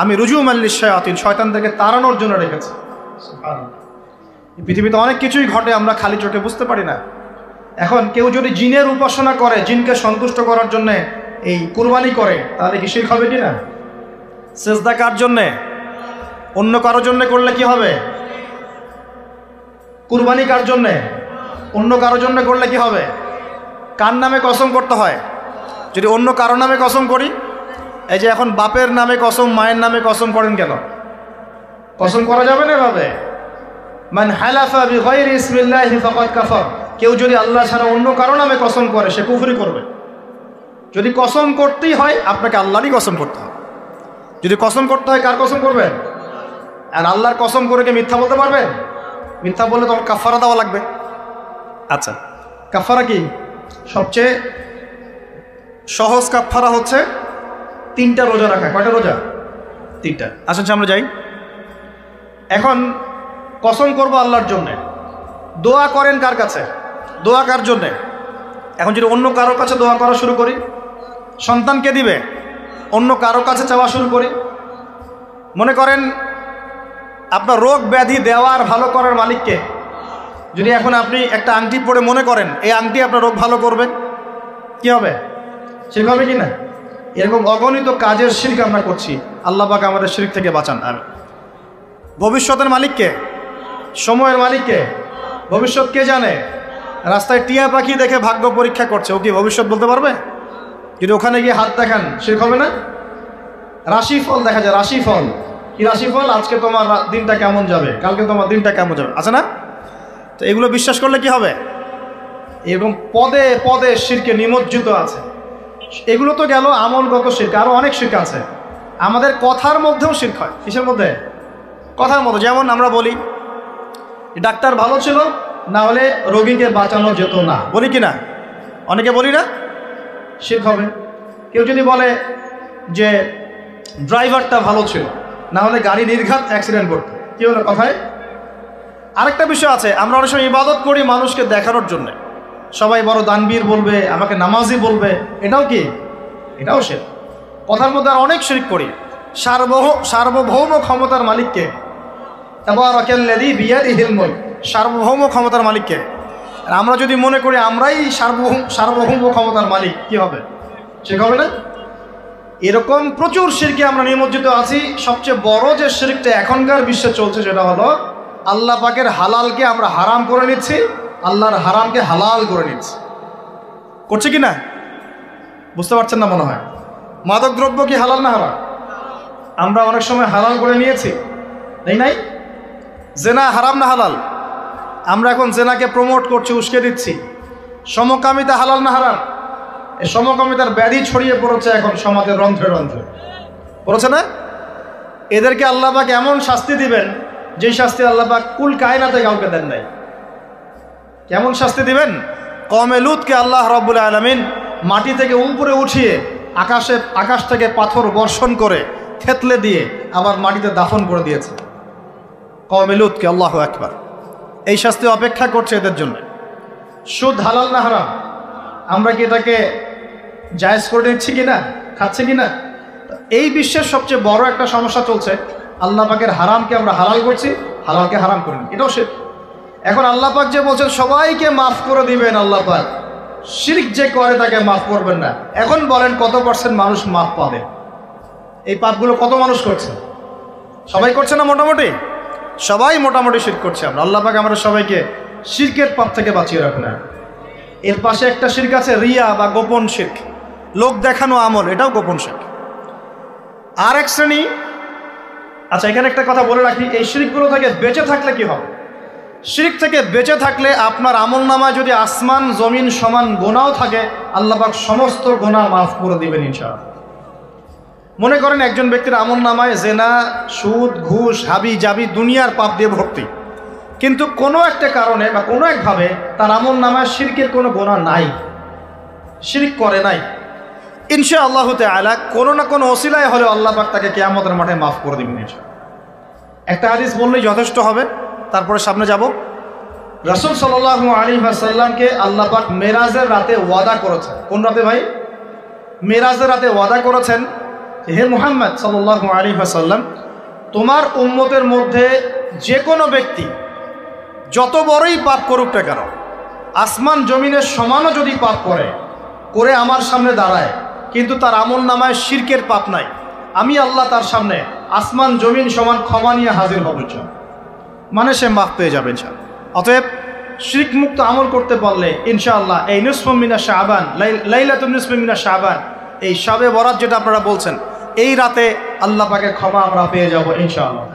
আমি রুজু মাল্লিশ শায়াতিন, শয়তানদেরকে তাড়ানোর জন্য রেখেছি। পৃথিবীতে অনেক কিছুই ঘটে, আমরা খালি চোখে বুঝতে পারি না। এখন কেউ যদি জিনের উপাসনা করে, জিনকে সন্তুষ্ট করার জন্যে এই কুরবানি করে, তাহলে কি শিরক হবে কি না? সেজদা কার জন্যে? অন্য কারোর জন্য করলে কি হবে? কুরবানি কার জন্যে? অন্য কারোর জন্য করলে কি হবে? কার নামে কসম করতে হয়? যদি অন্য কারো নামে কসম করি, এই যে এখন বাপের নামে কসম, মায়ের নামে কসম করেন কেন? কসম করা যাবে না এভাবে। মান হালাফা বিগাইরি ইসমিল্লাহি ফাকাদ কাফার, কেউ যদি আল্লাহ ছাড়া অন্য কারো নামে কসম করে সে কুফরি করবে। যদি কসম করতেই হয় আপনাকে আল্লাহরই কসম করতে হবে। যদি কসম করতে হয় কার কসম করবেন? আর আল্লাহর কসম করে কি মিথ্যা বলতে পারবেন? মিথ্যা বললে তখন কাফারা দেওয়া লাগবে। আচ্ছা, কাফারা কি? সবচেয়ে সহজ কাফারা হচ্ছে 3টা রোজা রাখা। কয়টা রোজা? 3টা। আসেন আমরা যাই। এখন কসম করব আল্লাহর জন্যে, দোয়া করেন কার কাছে? দোয়া কার জন্যে? এখন যদি অন্য কারোর কাছে দোয়া করা শুরু করি, সন্তানকে দিবে, অন্য কারোর কাছে চাওয়া শুরু করি। মনে করেন আপনার রোগ ব্যাধি দেওয়ার ভালো করার মালিককে, যদি এখন আপনি একটা আংটি পরে মনে করেন এই আংটি আপনার রোগ ভালো করবে, কি হবে? শিরক হবে কি না? এরকম অগণিত কাজের শিরক আমরা করছি। আল্লাহ পাক আমাদের শিরক থেকে বাঁচান। আর ভবিষ্যতের মালিককে, সময়ের মালিককে, ভবিষ্যৎ কে জানে? রাস্তায় টিয়া পাখি দেখে ভাগ্য পরীক্ষা করছে, ও কি ভবিষ্যৎ বলতে পারবে? যদি ওখানে গিয়ে হাত দেখান শিরক হবে না? রাশিফল দেখা যায়, রাশিফল কি? রাশিফল আজকে তোমার দিনটা কেমন যাবে, কালকে তোমার দিনটা কেমন যাবে, আছে না? তো এগুলো বিশ্বাস করলে কি হবে? এবং পদে পদে শিরকে নিমজ্জিত আছে। এগুলো তো গেল আমলগত শিরক, আরও অনেক শিরক আছে। আমাদের কথার মধ্যেও শিরক হয়। কিসের মধ্যে? কথার মধ্যে। যেমন আমরা বলি ডাক্তার ভালো ছিল, না হলে রোগীকে বাঁচানো যেত না, বলি কি না? অনেকে বলি না, শিরক হবে। কেউ যদি বলে যে ড্রাইভারটা ভালো ছিল, না হলে গাড়ি নির্ঘাত অ্যাক্সিডেন্ট করতো, কি হলো কথায়? আরেকটা বিষয় আছে, আমরা অনেক সময় ইবাদত করি মানুষকে দেখানোর জন্য, সবাই বড় দানবীর বলবে, আমাকে নামাজি বলবে, এটাও কি? এটাও শিরক। কথার মধ্যে আর অনেক শিরক করি। সার্বভৌম ক্ষমতার মালিককে, তাবারাকাল্লাযী বিয়াদিহিল মুলক, সার্বভৌম ক্ষমতার মালিককে। আর আমরা যদি মনে করি আমরাই সার্বভৌম ক্ষমতার মালিক, কি হবে? শিরক হবে না? এরকম প্রচুর শিরকে আমরা নিমজ্জিত আছি। সবচেয়ে বড় যে শিরকটা এখনকার বিশ্বে চলছে সেটা হলো আল্লাহ পাকের হালালকে আমরা হারাম করে নিচ্ছি, আল্লাহর হারামকে হালাল করে নিচ্ছি। করছে কি না? বুঝতে পারছেন না মনে হয়। মাদক দ্রব্য কি হালাল না হারাম? আমরা অনেক সময় হালাল করে নিয়েছি, তাই নাই? জেনা হারাম না হালাল? আমরা এখন জেনাকে প্রমোট করছি, উস্কে দিচ্ছি। সমকামিতা হালাল না হারাম? এই সমকামিতার ব্যাধি ছড়িয়ে পড়েছে এখন সমাজের রন্ধ্রে রন্ধ্রে, পড়েছে না? এদেরকে আল্লাহ পাক এমন শাস্তি দিবেন যে শাস্তি আল্লাহ পাক কুল কায়নাতে কাউকে দেন নাই। কেমন শাস্তি দিবেন? কওমে লূতকে আল্লাহ রাব্বুল আলামিন মাটি থেকে উপরে উঠিয়ে আকাশ থেকে পাথর বর্ষণ করে থেতলে দিয়ে আবার মাটিতে দাফন করে দিয়েছে কওমে লূতকে। আল্লাহু আকবার। এই শাস্তি অপেক্ষা করছে এদের জন্য। সুদ হালাল না হারাম? আমরা কি এটাকে জায়েজ করে নিচ্ছি কিনা, খাচ্ছে কিনা? এই বিশ্বের সবচেয়ে বড় একটা সমস্যা চলছে, আল্লাহ পাকের হারামকে আমরা হালাল করছি, হালালকে হারাম করি। এটাও শিরক। এখন আল্লাহ পাক যে বলছেন সবাইকে মাফ করে দিবেন, আল্লাহ পাক শিরক যে করে তাকে মাফ করবেন না। এখন বলেন কত % মানুষ মাফ পাবে? এই পাপগুলো কত মানুষ করছে? সবাই করছে না? মোটামুটি সবাই মোটামুটি শিরক করছে। আমরা আল্লাহ পাক আমরা সবাইকে শিরকের পাপ থেকে বাঁচিয়ে রাখুন। এর পাশে একটা শিরক আছে রিয়া বা গোপন শিরক, লোক দেখানো আমল, এটাও গোপন শিরক। আর এক শ্রেণী। আচ্ছা, এখানে একটা কথা বলে রাখি, এই শিরকগুলো থেকে বেঁচে থাকলে কি হবে? শিরক থেকে বেঁচে থাকলে আপনার আমল নামায় যদি আসমান জমিন সমান গোনাও থাকে, আল্লাহ পাক সমস্ত গোনা মাফ করে দিবেন ইনশাআল্লাহ। মনে করেন একজন ব্যক্তির আমল নামায় জেনা, সুদ, ঘুষ, হাবি জাবি দুনিয়ার পাপ দিয়ে ভর্তি, কিন্তু কোনো একটা কারণে বা কোনো একভাবে তার আমল নামায় শিরকের কোনো গোনা নাই, শিরক করে নাই, ইনশাআল্লাহু তাআলা কোনো না কোনো ওসিলায় হলেও আল্লাহ পাক তাকে কিয়ামতের মাঠে মাফ করে দিবেন ইনশাআল্লাহ। একটা হাদিস বললেই যথেষ্ট হবে, তারপরে সামনে যাব। রাসূল সাল্লাল্লাহু আলাইহি ওয়াসাল্লামকে আল্লাহ পাক মেরাজের রাতে ওয়াদা করেছেন। কোন রাতে ভাই? মেরাজের রাতে ওয়াদা করেছেন, হে মুহাম্মদ সাল্লাল্লাহু আলাইহি ওয়াসাল্লাম, তোমার উম্মতের মধ্যে যে কোনো ব্যক্তি যত বড়ই পাপ করুক না কেন, আসমান জমিনের সমানও যদি পাপ করে আমার সামনে দাঁড়ায়, কিন্তু তার আমল নামায় শিরকের পাপ নাই, আমি আল্লাহ তার সামনে আসমান জমিন সমান ক্ষমা নিয়ে হাজির হব, মানে সে মাফ পেয়ে যাবে ইনশাআল্লাহ। অতএব শিরক মুক্ত আমল করতে পারলে ইনশাআল্লাহ এই নিসফু মিনা শাবান, লাইলাতুন নিসফি মিনা শাবান, এই শবে বরাত যেটা আপনারা বলছেন, এই রাতে আল্লাহ পাকের ক্ষমা আমরা পেয়ে যাব ইনশাআল্লাহ।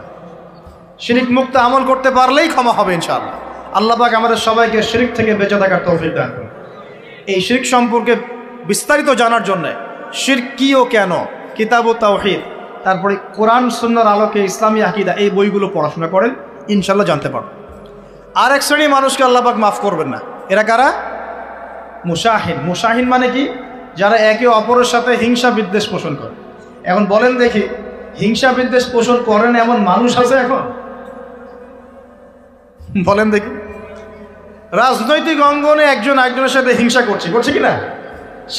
শিরক মুক্ত আমল করতে পারলেই ক্ষমা হবে ইনশাআল্লাহ। আল্লাহ পাক আমাদের সবাইকে শিরক থেকে বেঁচে থাকার তৌফিক দান করুন। এই শিরক সম্পর্কে বিস্তারিত জানার জন্য শিরক কি ও কেন, কিতাব ও তাওহীদ, তারপরে কোরআন সুন্নাহর আলোকে ইসলামী আকীদা, এই বইগুলো পড়াশোনা করেন, ইনশাআল্লাহ জানতে পারবেন। আর এক শ্রেণী মানুষকে আল্লাহ পাক মাফ করবেন না। এরা কারা? মুশাহিন। মুশাহিন মানে কি? যারা একে অপরের সাথে হিংসা বিদ্বেষ পোষণ করে। এখন বলেন দেখি, হিংসা বিদ্বেষ পোষণ করেন এমন মানুষ আছে এখন? বলেন দেখি। রাজনৈতিক অঙ্গনে একজন আরেকজনের সাথে হিংসা করছে কিনা?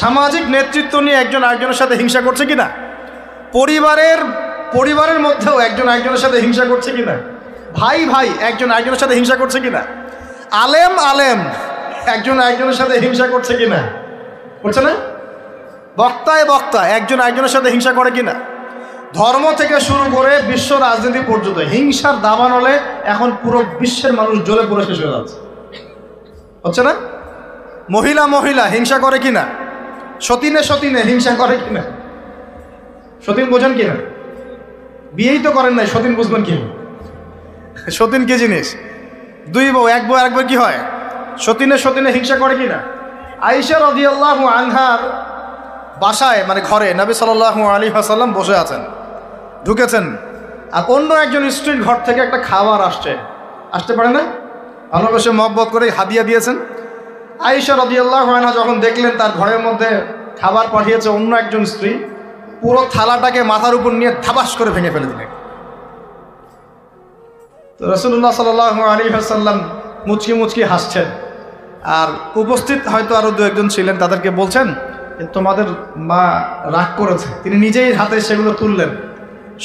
সামাজিক নেতৃত্ব নিয়ে একজন আরেকজনের সাথে হিংসা করছে কিনা? পরিবারের মধ্যেও একজন আরেকজনের সাথে হিংসা করছে কিনা? ভাই একজন আরেকজনের সাথে হিংসা করছে কিনা? আলেম একজন আরেকজনের সাথে হিংসা করছে কিনা? করছে না? বক্তা একজন আরেকজনের সাথে হিংসা করে কিনা? ধর্ম থেকে শুরু করে বিশ্ব রাজনীতি পর্যন্ত হিংসার দাবানলে এখন পুরো বিশ্বের মানুষ জ্বলে পুরো শেষ হয়ে যাচ্ছে, হচ্ছে না? মহিলা হিংসা করে কিনা? সতীনে হিংসা করে কিনা? সতীন বোঝেন কিনা? বিয়েই তো করেন নাই, সতীন বুঝবেন কি? সতীন কি জিনিস? দুই বউ, এক বউ আরেকবার কি হয়? সতীনে হিংসা করে কিনা? আয়েশা রাদিয়াল্লাহু আনহার বাসায়, মানে ঘরে নবী সাল্লাল্লাহু আলাইহি ওয়াসাল্লাম বসে আছেন, ঢুকেছেন, আর অন্য একজন স্ত্রীর ঘর থেকে একটা খাবার আসতে পারে না? ভালোবেসে মহব্বত করে হাদিয়া দিয়েছেন। আয়েশা রাদিয়াল্লাহু আনহা যখন দেখলেন তার ঘরের মধ্যে খাবার পাঠিয়েছে অন্য একজন স্ত্রী, পুরো থালাটাকে মাথার উপর নিয়ে থাবাস করে ভেঙে ফেলে দিলেন। তো রাসূলুল্লাহ সাল্লাল্লাহু আলাইহি ওয়াসাল্লাম মুচকি মুচকি হাসছেন, আর উপস্থিত হয়তো আরও দু একজন ছিলেন, তাদেরকে বলছেন তোমাদের মা রাগ করেছে। তিনি নিজেই হাতে সেগুলো তুললেন,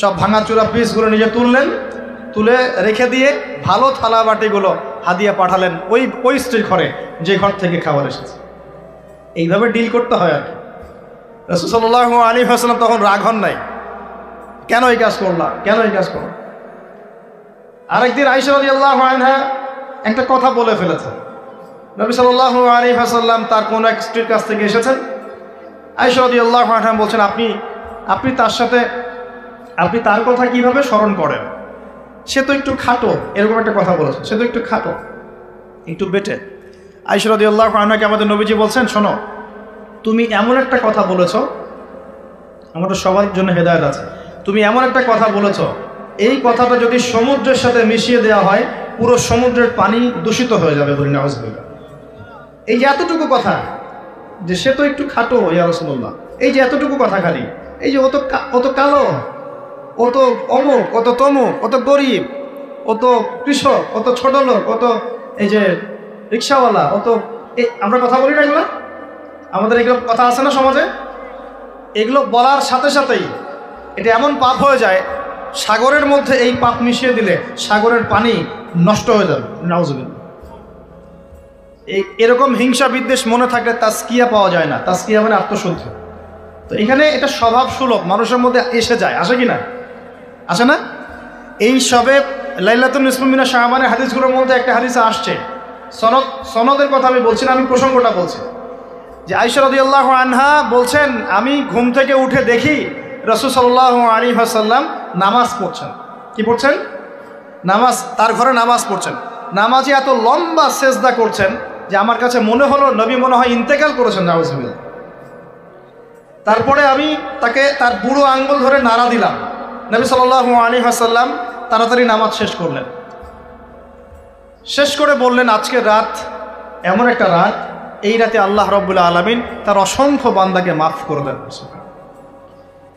সব ভাঙাচোরা পিসগুলো নিজে তুললেন, তুলে রেখে দিয়ে ভালো থালা বাটিগুলো হাদিয়া পাঠালেন ওই স্ত্রীর ঘরে যে ঘর থেকে খাবার এসেছে। এইভাবে ডিল করতে হয় আর কি। রাসূল সাল্লাল্লাহু আলাইহি ওয়াসাল্লাম তখন রাগ হন নাই, কেন এই কাজ করলাম, কেন এই কাজ করলাম। আরেকদিন আয়েশা রাদিয়াল্লাহু আনহা একটা কথা বলে ফেলেছেন। নবী সাল্লাল্লাহু আলাইহি ওয়াসাল্লাম তার কোন এক স্ত্রীর কাছ থেকে এসেছেন। আয়েশা রাদিয়াল্লাহু আনহা বলছেন, আপনি তার সাথে আপনি তার কথা কিভাবে স্মরণ করেন? সে তো একটু খাটো, এরকম একটা কথা বলেছেন, সে তো একটু খাটো, একটু বেটে। আয়েশা রাদিয়াল্লাহু আনহাকে আমাদের নবীজি বলছেন, শোনো, তুমি এমন একটা কথা বলেছো, আমাদের সবার জন্য হেদায়েত আছে, তুমি এমন একটা কথা বলেছো, এই কথাটা যদি সমুদ্রের সাথে মিশিয়ে দেওয়া হয় পুরো সমুদ্রের পানি দূষিত হয়ে যাবে। বলি নাউযুবিল্লাহ। এই যে এতটুকু কথা, যে সে তো একটু খাটো ইয়া রাসূলুল্লাহ, এই যে এতটুকু কথা খালি, এই যে অত কালো, অত অমুক, অত তমুক, অত গরিব, অত কৃষক, অত ছোট লোক, অত এই যে রিক্সাওয়ালা, অত আমরা কথা বলি না এগুলো, আমাদের এগুলো কথা আছে না সমাজে। এগুলো বলার সাথে সাথেই এটা এমন পাপ হয়ে যায়, সাগরের মধ্যে এই পাপ মিশিয়ে দিলে সাগরের পানি নষ্ট হয়ে যাবে। নাউযুবিল্লাহ। এরকম হিংসা বিদ্বেষ মনে থাকলে তাজকিয়া পাওয়া যায় না। তাজকিয়া মানে আত্মশুদ্ধি। তো এখানে এটা স্বভাব সুলভ মানুষের মধ্যে এসে যায়, আসে কি না? আসে না? এই সবে লাইলাতুন নিসফু মিনাশ শাবানের হাদিসগুলোর মধ্যে একটা হাদিসে আসছে, সনদের কথা আমি বলছি না, আমি প্রসঙ্গটা বলছি, যে আয়েশা রাদিয়াল্লাহু আনহা বলছেন, আমি ঘুম থেকে উঠে দেখি রাসূল সাল্লাল্লাহু আলাইহি ওয়াসাল্লাম নামাজ পড়ছেন। কি পড়ছেন? নামাজ, তার ঘরে নামাজ পড়ছেন। নামাজে এত লম্বা সেজদা করছেন যে আমার কাছে মনে হলো নবী মনে হয় ইন্তেকাল করেছেন। নাউযুবিল্লাহ। তারপরে আমি তাকে তার বুড়ো আঙ্গুল ধরে নাড়া দিলাম। নবী সাল্লাল্লাহু আলাইহি ওয়াসাল্লাম তাড়াতাড়ি নামাজ শেষ করলেন, শেষ করে বললেন, আজকের রাত এমন একটা রাত, এই রাতে আল্লাহ রাব্বুল আলামিন তার অসংখ্য বান্দাকে মাফ করে দেন।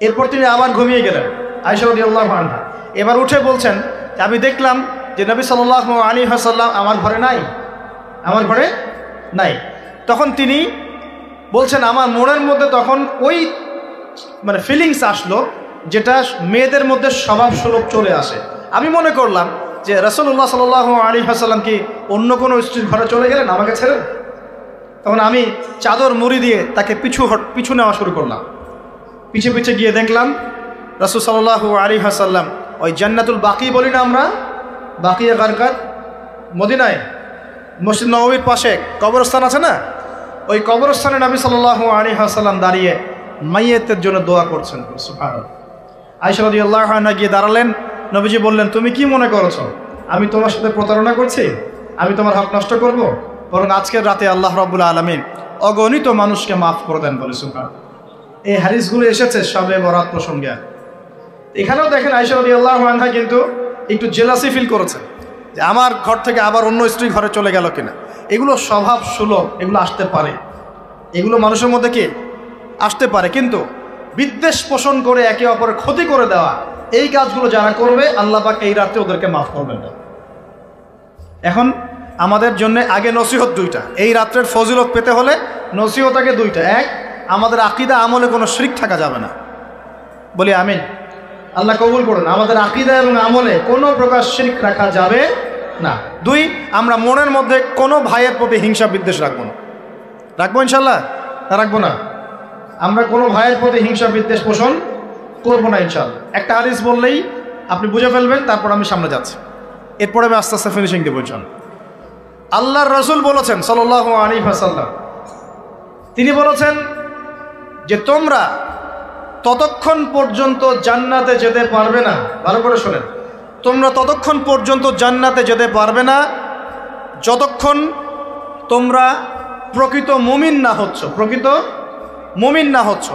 এরপর তিনি আবার ঘুমিয়ে গেলেন। আয়েশা রাদিয়াল্লাহু আনহা এবার উঠে বলছেন, আমি দেখলাম যে নবী সাল্লাল্লাহু আলাইহি ওয়াসাল্লাম আমার ঘরে নাই। তখন তিনি বলছেন, আমার মনের মধ্যে তখন ওই ফিলিংস আসলো যেটা মেয়েদের মধ্যে স্বভাব সুলভ চলে আসে। আমি মনে করলাম যে রাসূলুল্লাহ সাল্লাল্লাহু আলাইহি ওয়াসাল্লাম কি অন্য কোনো স্ত্রীর ঘরে চলে গেলেন আমাকে ছেড়ে। তখন আমি চাদর মুড়ি দিয়ে তাকে পিছু নেওয়া শুরু করলাম। পিছে পিছে গিয়ে দেখলাম রাসূল সাল্লাল্লাহু আলাইহি ওয়াসাল্লাম ওই জান্নাতুল বাকি বলি না আমরা, বাকিয়ে গারকাত, মদিনায় মসজিদ নববীর পাশে কবরস্থান আছে না, ওই কবরস্থানে নবী সাল্লাল্লাহু আলাইহি ওয়াসাল্লাম দাঁড়িয়ে মাইয়েতের জন্য দোয়া করছেন। সুবহানাল্লাহ। আয়েশা রাদিয়াল্লাহু আনহা গিয়ে দাঁড়ালেন। নবীজি বললেন, তুমি কি মনে করছো আমি তোমার সাথে প্রতারণা করছি? আমি তোমার হক নষ্ট করব? বরং আজকের রাতে আল্লাহ রাব্বুল আলামিন অগণিত মানুষকে মাফ করে দেন বলে। সুবহানাল্লাহ। এই হাদিসগুলো এসেছে শবে বরাত প্রসঙ্গে। এখানেও দেখেন আয়েশা রাদিয়াল্লাহু আনহা কিন্তু একটু জেলাসি ফিল করেছেন যে আমার ঘর থেকে আবার অন্য স্ত্রী ঘরে চলে গেল কিনা। এগুলো স্বভাব সুলভ, এগুলো আসতে পারে, এগুলো মানুষের মধ্যে কি আসতে পারে, কিন্তু বিদ্বেষ পোষণ করে একে অপরের ক্ষতি করে দেওয়া, এই কাজগুলো যারা করবে আল্লাহ পাক এই রাতে ওদেরকে মাফ করবেন না। এখন আমাদের জন্য আগে নসিহত দুইটা। এই রাত্রের ফজিলত পেতে হলে নসিহত আগে দুইটা। এক, আমাদের আকীদা আমলে কোনো শিরক থাকা যাবে না। বলি আমিন। আল্লাহ কবুল করুন। আমাদের আকীদা এবং আমলে কোনো প্রকার শিরক রাখা যাবে না। দুই, আমরা মনের মধ্যে কোনো ভাইয়ের প্রতি হিংসা বিদ্বেষ রাখবো না। রাখবো ইনশাল্লাহ? রাখবো না। আমরা কোনো ভাইয়ের প্রতি হিংসা বিদ্বেষ পোষণ করবো না ইনশাল্লাহ। একটা হাদিস বললেই আপনি বুঝে ফেলবেন, তারপর আমি সামনে যাচ্ছি, এরপরে আমি আস্তে আস্তে ফিনিশিং দেবো ইনশাল্লাহ। আল্লাহর রাসূল বলেছেন সাল্লাল্লাহু আলাইহি ওয়াসাল্লাম, তিনি বলেছেন যে তোমরা ততক্ষণ পর্যন্ত জান্নাতে যেতে পারবে না, ভালো করে শোনেন, তোমরা ততক্ষণ পর্যন্ত জান্নাতে যেতে পারবে না যতক্ষণ তোমরা প্রকৃত মুমিন না হচ্ছ, প্রকৃত মুমিন না হচ্ছ।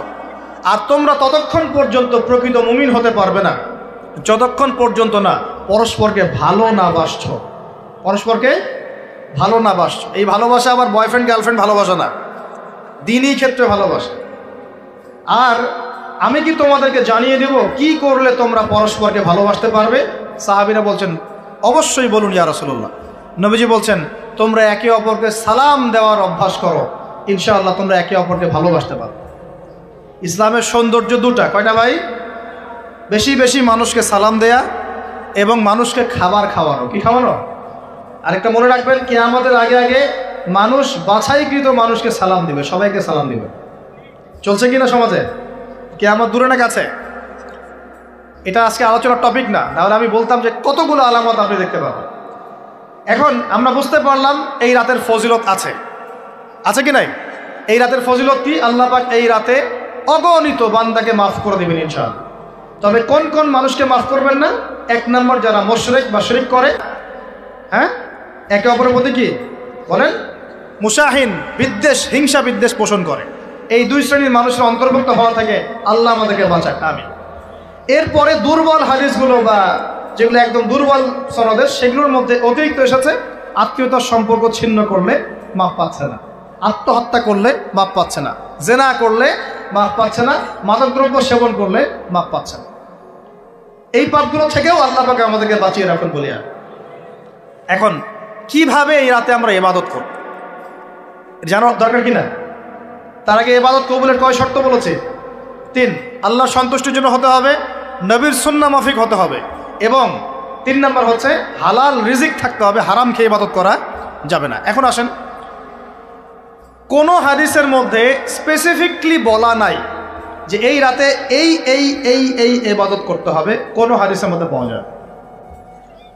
আর তোমরা ততক্ষণ পর্যন্ত প্রকৃত মুমিন হতে পারবে না যতক্ষণ পর্যন্ত না পরস্পরকে ভালো না বাসছ, পরস্পরকে ভালো না বাসছো। এই ভালোবাসা আবার বয়ফ্রেন্ড গার্লফ্রেন্ড ভালোবাসা না, দিনই ক্ষেত্রে ভালোবাসা। আর আমি কি তোমাদেরকে জানিয়ে দেব কি করলে তোমরা পরস্পরকে ভালোবাসতে পারবে? সাহাবীরা বলছেন অবশ্যই বলুন ইয়া রাসূলুল্লাহ। নবীজি বলছেন তোমরা একে অপরকে সালাম দেওয়ার অভ্যাস করো, ইনশাআল্লাহ তোমরা একে অপরকে ভালোবাসতে পারবে। ইসলামের সৌন্দর্য দুটা, কয়টা ভাই? বেশি বেশি মানুষকে সালাম দেয়া এবং মানুষকে খাবার খাওয়ানো। কি খাওয়ানো? আরেকটা মনে রাখবেন, কিয়ামতের আগে আগে মানুষ বাছাইকৃত মানুষকে সালাম দিবে, সবাইকে সালাম দিবে। চলছে কিনা সমাজে? কিয়ামত দূরে না কাছে? এটা আজকে আলোচনার টপিক না, নাহলে আমি বলতাম যে কতগুলো আলামত আপনি দেখতে পাবেন। এখন আমরা বুঝতে পারলাম এই রাতের ফজিলত আছে, আছে কি নাই? এই রাতের ফজিলত কি? আল্লাহ পাক এই রাতে অগণিত বান্দাকে মাফ করে দিবেন ইনশাআল্লাহ। তবে কোন কোন মানুষকে মাফ করবেন না? এক নম্বর, যারা মুশরিক বা শিরক করে, হ্যাঁ, একে অপরের প্রতি কি বলেন, মুশাহিন, বিদ্বেষ, হিংসা বিদ্বেষ পোষণ করে, এই দুই শ্রেণীর মানুষের অন্তর্ভুক্ত হওয়া থেকে আল্লাহ আমাদেরকে বাঁচাক, আমিন। এরপরে দুর্বল হাদিসগুলো বা যেগুলো একদম দুর্বল সনদের, সেগুলোর মধ্যে অতিরিক্ত এসেছে আত্মীয়তার সম্পর্ক ছিন্ন করলে মাপ পাচ্ছে না, আত্মহত্যা করলে মাপ পাচ্ছে না, জেনা করলে মাপ পাচ্ছে না, মাদকদ্রব্য সেবন করলে মাপ পাচ্ছে না। এই পাপগুলো থেকেও আল্লাহ পাক আমাদেরকে বাঁচিয়ে রাখুন বলিয়া। এখন কিভাবে এই রাতে আমরা ইবাদত করব জানার দরকার কিনা? তার আগে ইবাদত কবুলের কয় শর্ত বলেছে? 3। আল্লাহ সন্তুষ্টির জন্য হতে হবে, নবীর সুন্নাহ মাফিক হতে হবে, এবং 3 নম্বর হচ্ছে হালাল রিজিক থাকতে হবে, হারাম খেয়ে ইবাদত করা যাবে না। এখন আসেন, কোন হাদিসের মধ্যে স্পেসিফিকলি বলা নাই যে এই রাতে এই এই এই এই ইবাদত করতে হবে, কোন হাদিসের মধ্যে পাওয়া যায়?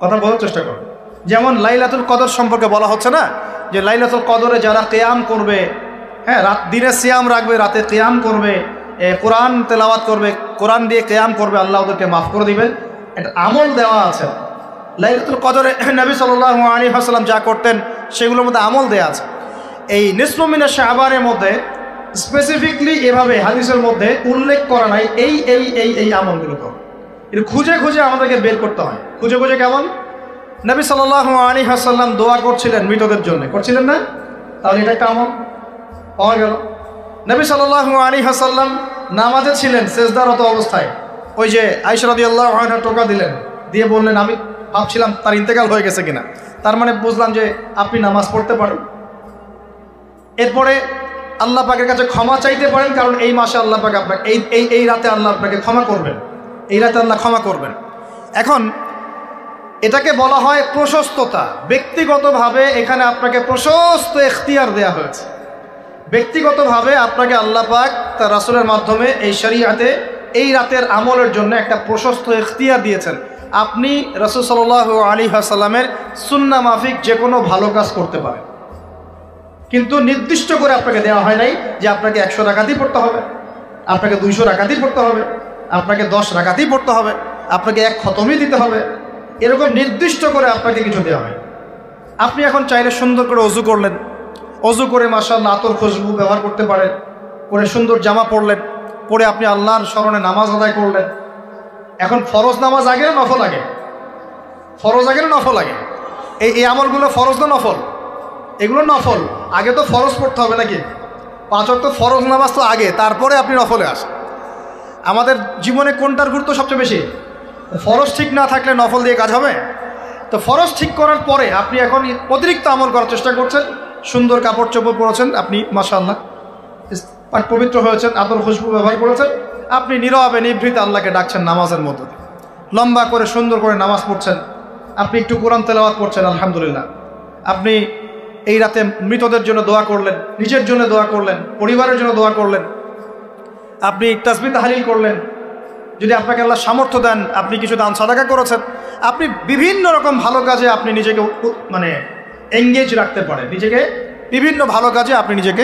কথা বলার চেষ্টা করুন। যেমন লাইলাতুল কদর সম্পর্কে বলা হচ্ছে না, যে লাইলাতুল কদরে যারা কিয়াম করবে, হ্যাঁ, রাত দিনে সিয়াম রাখবে, রাতে কিয়াম করবে, কোরআন তেলাওয়াত করবে, কোরআন দিয়ে কিয়াম করবে, আল্লাহ ওদেরকে মাফ করে দিবেন। একটা আমল দেওয়া আছে লাইলাতুল কদরে। নবী সাল্লাল্লাহু আলাইহি ওয়াসাল্লাম যা করতেন সেগুলোর মধ্যে আমল দেওয়া আছে। এই নিসফু মিনা শাবানের মধ্যে স্পেসিফিকলি এভাবে হাদিসের মধ্যে উল্লেখ করা নাই এই এই এই এই আমলগুলো করো। এটা খুঁজে খুঁজে আমাদেরকে বের করতে হয়। খুঁজে খুঁজে কেমন? নবী সাল্লাল্লাহু আলাইহি ওয়াসাল্লাম দোয়া করছিলেন মৃতদের জন্য, করছিলেন না? তাহলে এটা একটা আমল পাওয়া গেল। নবী সাল্লাল্লাহু আলাইহি ওয়াসাল্লাম নামাজে ছিলেন, সেজদারত অবস্থায় ওই যে আয়েশা রাদিয়াল্লাহু আনহা টোকা দিলেন, দিয়ে বললেন আমি ভাবছিলাম তার ইন্তেকাল হয়ে গেছে কিনা, তার মানে বুঝলাম যে আপনি নামাজ পড়তে পারেন। এরপরে আল্লাহ পাকের কাছে ক্ষমা চাইতে পারেন, কারণ এই মাসে আল্লাহ পাক আপনাকে এই রাতে আল্লাহ আপনাকে ক্ষমা করবেন, এই রাতে আল্লাহ ক্ষমা করবেন। এখন এটাকে বলা হয় প্রশস্ততা। ব্যক্তিগতভাবে এখানে আপনাকে প্রশস্ত এখতিয়ার দেয়া হয়েছে। ব্যক্তিগতভাবে আপনাকে আল্লাহ পাক তার রাসূলের মাধ্যমে এই শরীয়তে এই রাতের আমলের জন্য একটা প্রশস্ত এখতিয়ার দিয়েছেন। আপনি রাসূল সাল্লাল্লাহু আলাইহি ওয়াসাল্লামের সুন্নাহ মাফিক যে কোনো ভালো কাজ করতে পারেন, কিন্তু নির্দিষ্ট করে আপনাকে দেওয়া হয় নাই যে আপনাকে 100 রাকাতই পড়তে হবে, আপনাকে 200 রাকাতই পড়তে হবে, আপনাকে 10 রাকাতই পড়তে হবে, আপনাকে 1 খতমই দিতে হবে, এরকম নির্দিষ্ট করে আপনাকে কিছু দেওয়া হয়। আপনি এখন চাইলে সুন্দর করে অজু করলেন, অজু করে মাশাআল্লাহ আতর খুশবু ব্যবহার করতে পারেন, করে সুন্দর জামা পরলেন, পরে আপনি আল্লাহর স্মরণে নামাজ আদায় করলেন। এখন ফরজ নামাজ আগে না নফল আগে? ফরজ আগে না নফল আগে? এই আমলগুলো ফরজ না নফল? এগুলো নফল। আগে তো ফরজ পড়তে হবে নাকি? 5 ওয়াক্ত ফরজ নামাজ তো আগে, তারপরে আপনি নফলে আসেন। আমাদের জীবনে কোনটার গুরুত্ব সবচেয়ে বেশি? ফরজ ঠিক না থাকলে নফল দিয়ে কাজ হবে? তো ফরজ ঠিক করার পরে আপনি এখন অতিরিক্ত আমল করার চেষ্টা করছেন, সুন্দর কাপড় চোপড় পরেছেন, আপনি মাশাআল্লাহ পবিত্র হয়েছেন, আতর খুশবু ব্যবহার করেছেন, আপনি নীরবে নিভৃত আল্লাহকে ডাকছেন নামাজের মধ্যে, লম্বা করে সুন্দর করে নামাজ পড়ছেন, আপনি একটু কোরআন তেলাওয়াত করছেন, আলহামদুলিল্লাহ। আপনি এই রাতে মৃতদের জন্য দোয়া করলেন, নিজের জন্য দোয়া করলেন, পরিবারের জন্য দোয়া করলেন, আপনি তাসবিহ তাহলিল করলেন, যদি আপনাকে আল্লাহ সামর্থ্য দেন আপনি কিছু দান সাদাকা করেছেন, আপনি বিভিন্ন রকম ভালো কাজে আপনি নিজেকে মানে এঙ্গেজ রাখতে পারেন, নিজেকে বিভিন্ন ভালো কাজে আপনি নিজেকে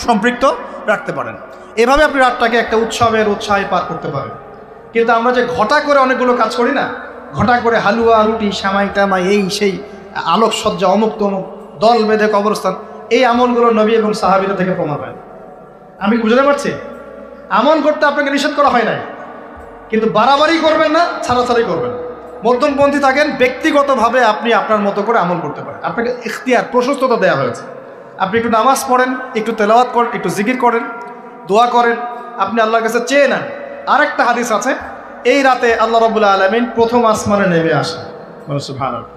সম্পৃক্ত রাখতে পারেন। এভাবে আপনি রাতটাকে একটা উৎসাহে পার করতে পারেন। কিন্তু আমরা যে ঘটা করে অনেকগুলো কাজ করি না, ঘটা করে হালুয়া রুটি সামাই টামাই এই সেই আলোকসজ্জা অমুক তমুক দল বেঁধে কবরস্থান, এই আমলগুলো নবী এবং সাহাবীরা থেকে প্রমাণ হয়। আমি বুঝতে পারছি, আমল করতে আপনাকে নিষেধ করা হয় নাই, কিন্তু বাড়াবাড়ি করবেন না, ছাড়াছাড়ি করবেন। মধ্যমপন্থী থাকেন, ব্যক্তিগতভাবে আপনি আপনার মতো করে আমল করতে পারেন। আপনাকে ইখতিয়ার, প্রশস্ততা দেওয়া হয়েছে। আপনি একটু নামাজ পড়েন, একটু তেলাওয়াত করেন, একটু জিকির করেন, দোয়া করেন, আপনি আল্লাহর কাছে চেয়ে নেন। আরেকটা হাদিস আছে, এই রাতে আল্লাহ রাব্বুল আলামিন প্রথম আসমানে নেমে আসেন। সুবহানাল্লাহ।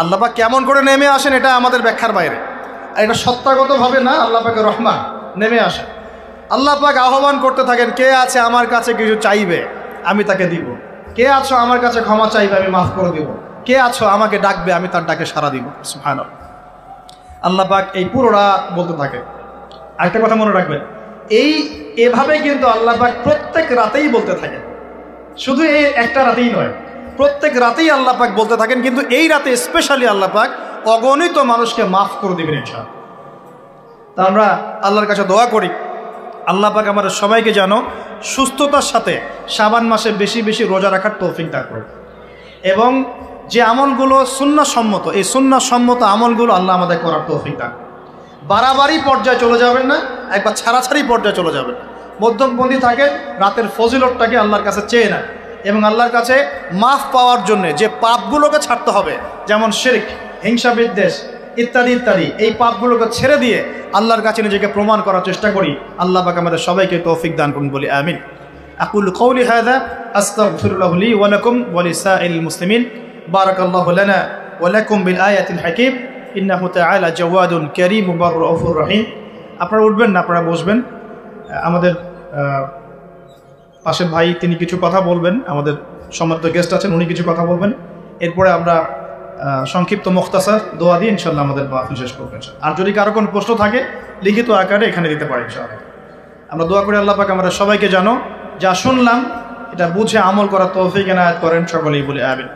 আল্লাহ পাক কেমন করে নেমে আসেন এটা আমাদের ব্যাখ্যার বাইরে, আর এটা সত্তাগতভাবে না, আল্লাহ পাকের রহমান নেমে আসেন। আল্লাহ পাক আহ্বান করতে থাকেন, কে আছে আমার কাছে কিছু চাইবে আমি তাকে দিব, কে আছো আমার কাছে ক্ষমা চাইবে আমি মাফ করে দিব, কে আছো আমাকে ডাকবে আমি তার ডাকে সাড়া দিব। সুবহানাল্লাহ। আল্লাহ পাক এই পুরো রাত বলতে থাকে। আরেকটা কথা মনে রাখবেন, এভাবে কিন্তু আল্লাহ পাক প্রত্যেক রাতেই বলতে থাকেন, শুধু এই একটা রাতেই নয়, প্রত্যেক রাতেই আল্লাহ পাক বলতে থাকেন। কিন্তু এই রাতে স্পেশালি আল্লাহ পাক অগণিত মানুষকে মাফ করে দিবেন ইনশাআল্লাহ। তা আমরা আল্লাহর কাছে দোয়া করি, আল্লাহ পাক আমাদের সবাইকে যেন সুস্থতার সাথে শাবান মাসে বেশি বেশি রোজা রাখার তৌফিক দান করে, এবং যে আমলগুলো সুন্নাহসম্মত, এই সুন্নাহসম্মত আমলগুলো আল্লাহ আমাদের করার তৌফিক দান। বাড়াবাড়ি পর্যায়ে চলে যাবেন না, একবার ছাড়াছাড়ি পর্যায়ে চলে যাবেন। মধ্যমপন্থী থাকে, রাতের ফজিলতটাকে আল্লাহর কাছে চেয়ে নেন, এবং আল্লাহর কাছে মাফ পাওয়ার জন্য যে পাপগুলোকে ছাড়তে হবে, যেমন শিরক, হিংসা বিদ্বেষ ইত্যাদি ইত্যাদি, এই পাপগুলোকে ছেড়ে দিয়ে আল্লাহর কাছে নিজেকে প্রমাণ করার চেষ্টা করি। আল্লাহ পাক আমাদের সবাইকে তৌফিক দান করুন, বলি আমিন। আকুলু কওলি হাযা আস্তাগফিরুল্লাহু লি ওয়া লাকুম ওয়া লিসাইরিল মুসলিমিন। বারাকাল্লাহু লানা ওয়া লাকুম বিল আয়াতিল হাকীম। ইন্নাহু তাআলা জাওয়াদুন কারীমুন রাউফুর রহিম। আপনারা উঠবেন না, আপনারা বসবেন। আমাদের পাশের ভাই তিনি কিছু কথা বলবেন, আমাদের সম্মানিত গেস্ট আছেন উনি কিছু কথা বলবেন, এরপরে আমরা সংক্ষিপ্ত মুখতাসার দোয়া দিয়ে ইনশাআল্লাহ আমাদের মাহফিল শেষ করবেন। আর যদি কারো কোনো প্রশ্ন থাকে লিখিত আকারে এখানে দিতে পারি ইনশাআল্লাহ। আমরা দোয়া করি আল্লাহ পাক আমাদের সবাইকে যেন যা শুনলাম এটা বুঝে আমল করার তৌফিক এনায়েত করেন, সকলেই বলি আমিন।